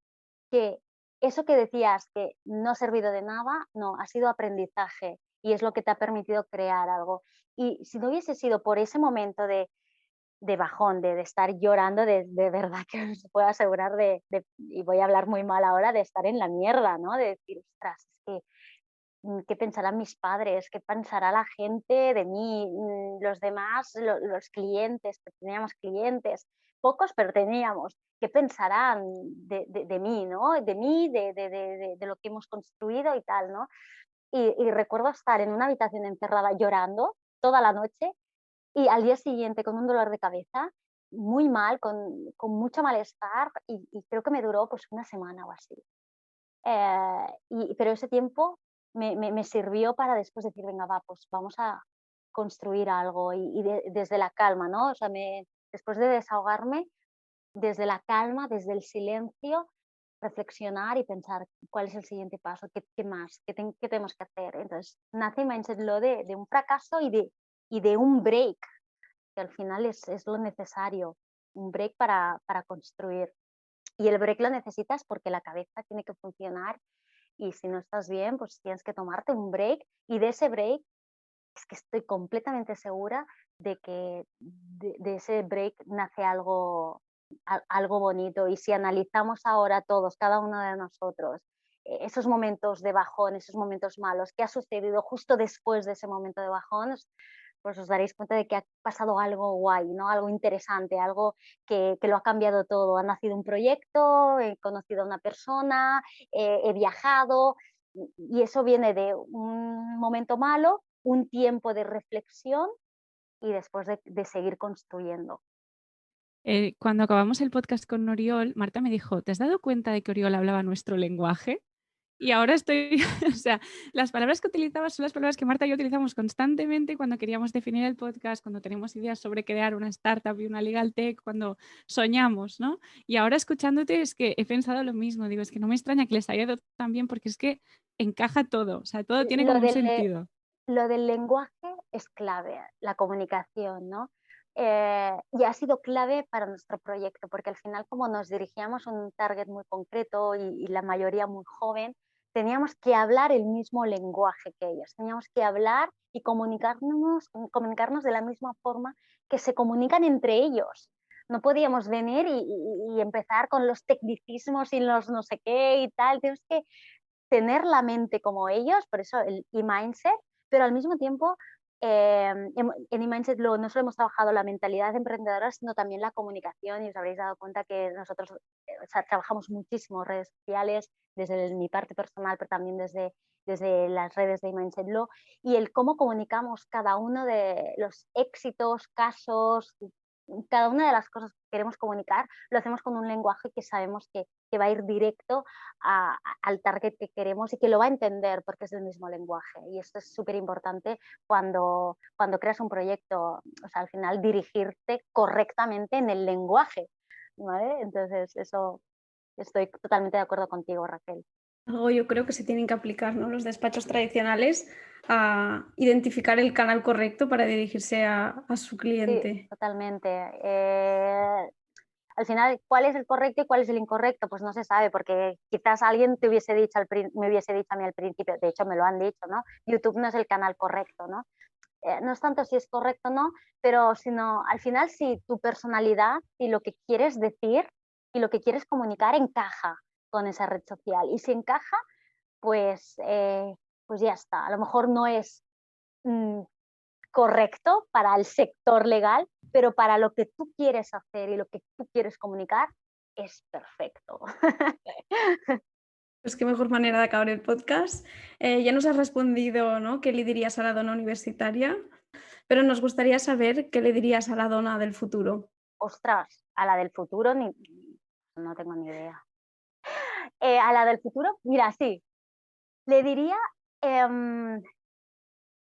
que eso que decías que no ha servido de nada, no, ha sido aprendizaje y es lo que te ha permitido crear algo. Y si no hubiese sido por ese momento de bajón, de estar llorando, de verdad que os puedo asegurar y voy a hablar muy mal ahora, de estar en la mierda, ¿no? De decir, ostras, es que, ¿qué pensarán mis padres? ¿Qué pensará la gente de mí? Los demás, los clientes, que teníamos clientes, pocos, pero teníamos. ¿Qué pensarán de mí, ¿no? De mí, de lo que hemos construido y tal, ¿no? Y recuerdo estar en una habitación encerrada llorando toda la noche y al día siguiente con un dolor de cabeza, muy mal, con mucho malestar y creo que me duró pues una semana o así. Pero ese tiempo me sirvió para después decir, venga, va, pues vamos a construir algo desde la calma, ¿no? O sea, después de desahogarme, desde la calma, desde el silencio, reflexionar y pensar cuál es el siguiente paso, qué más, qué tenemos que hacer. Entonces, nace Mindset Law de un fracaso y de un break, que al final es lo necesario, un break para construir. Y el break lo necesitas porque la cabeza tiene que funcionar y si no estás bien, pues tienes que tomarte un break y de ese break es que estoy completamente segura de que de ese break nace algo bonito. Y si analizamos ahora todos, cada uno de nosotros, esos momentos de bajón, esos momentos malos, qué ha sucedido justo después de ese momento de bajón, pues os daréis cuenta de que ha pasado algo guay, ¿no? Algo interesante, algo que lo ha cambiado todo. Ha nacido un proyecto, he conocido a una persona, he viajado, y eso viene de un momento malo, un tiempo de reflexión y después de seguir construyendo. Cuando acabamos el podcast con Oriol, Marta me dijo, ¿te has dado cuenta de que Oriol hablaba nuestro lenguaje? Y ahora estoy, o sea, las palabras que utilizabas son las palabras que Marta y yo utilizamos constantemente cuando queríamos definir el podcast, cuando tenemos ideas sobre crear una startup y una legal tech, cuando soñamos, ¿no? Y ahora escuchándote es que he pensado lo mismo, digo, es que no me extraña que les haya ido tan bien porque es que encaja todo, o sea, todo tiene Lo como un del, sentido. lo del lenguaje es clave, la comunicación, ¿no? Y ha sido clave para nuestro proyecto, porque al final, como nos dirigíamos a un target muy concreto y la mayoría muy joven, teníamos que hablar el mismo lenguaje que ellos, teníamos que hablar y comunicarnos de la misma forma que se comunican entre ellos. No podíamos venir y empezar con los tecnicismos y los no sé qué y tal. Tenemos que tener la mente como ellos, por eso el e-mindset, pero al mismo tiempo en e-mindset no solo hemos trabajado la mentalidad emprendedora, sino también la comunicación, y os habréis dado cuenta que nosotros o sea, trabajamos muchísimo redes sociales, desde mi parte personal, pero también desde las redes de e-mindset Law, y el cómo comunicamos cada uno de los éxitos, casos, cada una de las cosas que queremos comunicar, lo hacemos con un lenguaje que sabemos que va a ir directo al target que queremos y que lo va a entender porque es el mismo lenguaje. Y esto es súper importante cuando creas un proyecto, o sea, al final dirigirte correctamente en el lenguaje, ¿vale? Entonces, eso estoy totalmente de acuerdo contigo, Raquel. Algo yo creo que se tienen que aplicar, ¿no? Los despachos tradicionales a identificar el canal correcto para dirigirse a su Sí, cliente. totalmente. Al final, ¿cuál es el correcto y cuál es el incorrecto? Pues no se sabe, porque quizás alguien me hubiese dicho a mí al principio, de hecho me lo han dicho, ¿no? YouTube no es el canal correcto, ¿no? No es tanto si es correcto o no, pero sino al final si tu personalidad y lo que quieres decir y lo que quieres comunicar encaja con esa red social. Y si encaja, pues, pues ya está. A lo mejor no es correcto para el sector legal, pero para lo que tú quieres hacer y lo que tú quieres comunicar es perfecto. Pues qué mejor manera de acabar el podcast. Ya nos has respondido, ¿no?, qué le dirías a la dona universitaria, pero nos gustaría saber qué le dirías a la dona del futuro. Ostras, a la del futuro no tengo ni idea. A la del futuro, mira, sí, le diría,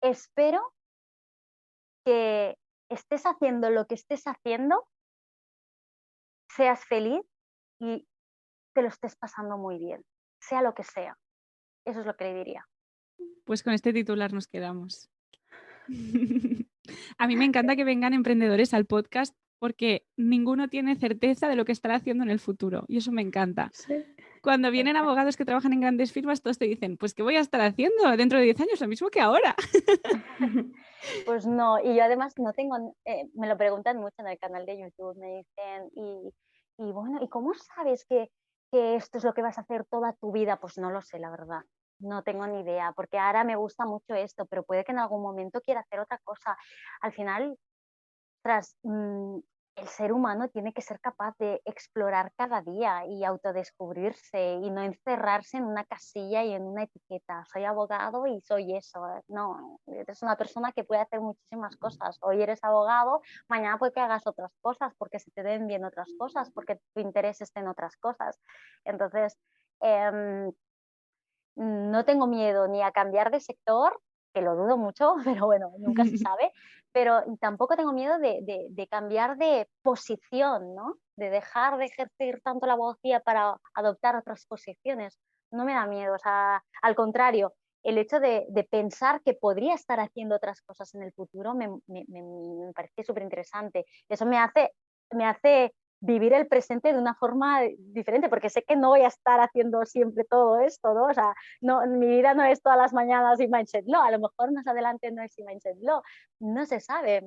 espero que estés haciendo lo que estés haciendo, seas feliz y te lo estés pasando muy bien, sea lo que sea. Eso es lo que le diría. Pues con este titular nos quedamos. A mí me encanta que vengan emprendedores al podcast porque ninguno tiene certeza de lo que estará haciendo en el futuro y eso me encanta. Sí. Cuando vienen abogados que trabajan en grandes firmas, todos te dicen, pues ¿qué voy a estar haciendo dentro de 10 años? Lo mismo que ahora. Pues no, y yo además no tengo, me lo preguntan mucho en el canal de YouTube, me dicen, y bueno, ¿y cómo sabes que esto es lo que vas a hacer toda tu vida? Pues no lo sé, la verdad, no tengo ni idea, porque ahora me gusta mucho esto, pero puede que en algún momento quiera hacer otra cosa. Al final, tras el ser humano tiene que ser capaz de explorar cada día y autodescubrirse y no encerrarse en una casilla y en una etiqueta. Soy abogado y soy eso. No, eres una persona que puede hacer muchísimas cosas. Hoy eres abogado, mañana puede que hagas otras cosas porque se te den bien otras cosas, porque tu interés esté en otras cosas. Entonces, no tengo miedo ni a cambiar de sector, que lo dudo mucho, pero bueno, nunca se sabe, pero tampoco tengo miedo de cambiar de posición, ¿no? De dejar de ejercer tanto la abogacía para adoptar otras posiciones. No me da miedo, o sea, al contrario, el hecho de pensar que podría estar haciendo otras cosas en el futuro me parece súper interesante. Eso me hace vivir el presente de una forma diferente, porque sé que no voy a estar haciendo siempre todo esto, ¿no? O sea, no, mi vida no es todas las mañanas y Mindset Law, a lo mejor más adelante no es Mindset Law, no se sabe.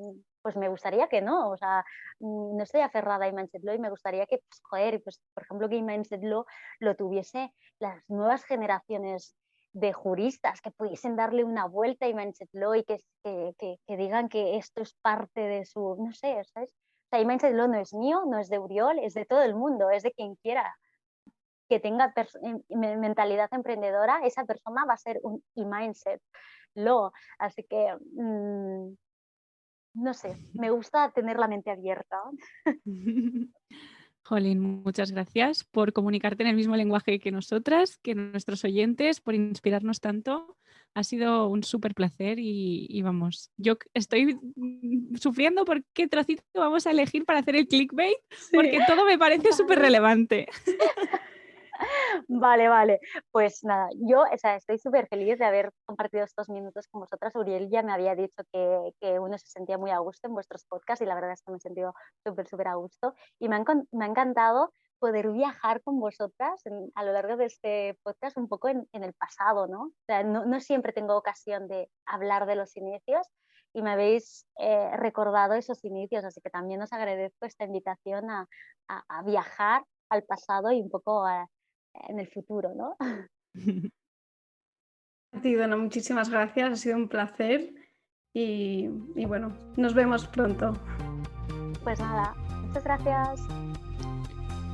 pues me gustaría que no, o sea, no estoy aferrada a Mindset Law y me gustaría que, pues, joder, pues, por ejemplo, que Mindset Law lo tuviese las nuevas generaciones de juristas, que pudiesen darle una vuelta a Mindset Law y que digan que esto es parte de su, no sé, ¿sabes? O sea, Mindset Law no es mío, no es de Uriol, es de todo el mundo, es de quien quiera que tenga mentalidad emprendedora, esa persona va a ser un Mindset Law. Así que, no sé, me gusta tener la mente abierta. Jolín, muchas gracias por comunicarte en el mismo lenguaje que nosotras, que nuestros oyentes, por inspirarnos tanto. Ha sido un súper placer y vamos, yo estoy sufriendo por qué trocito vamos a elegir para hacer el clickbait, porque todo me parece súper relevante. Vale. Pues nada, yo, o sea, estoy súper feliz de haber compartido estos minutos con vosotras. Uriel ya me había dicho que uno se sentía muy a gusto en vuestros podcasts y la verdad es que me he sentido súper a gusto. Y me ha encantado poder viajar con vosotras a lo largo de este podcast un poco en el pasado, ¿no? O sea, no siempre tengo ocasión de hablar de los inicios y me habéis recordado esos inicios, así que también os agradezco esta invitación a viajar al pasado y un poco en el futuro, ¿no? A ti, Donna, muchísimas gracias, ha sido un placer y bueno, nos vemos pronto. Pues nada, muchas gracias.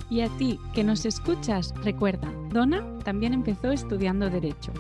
Y a ti que nos escuchas, recuerda, Donna también empezó estudiando Derecho.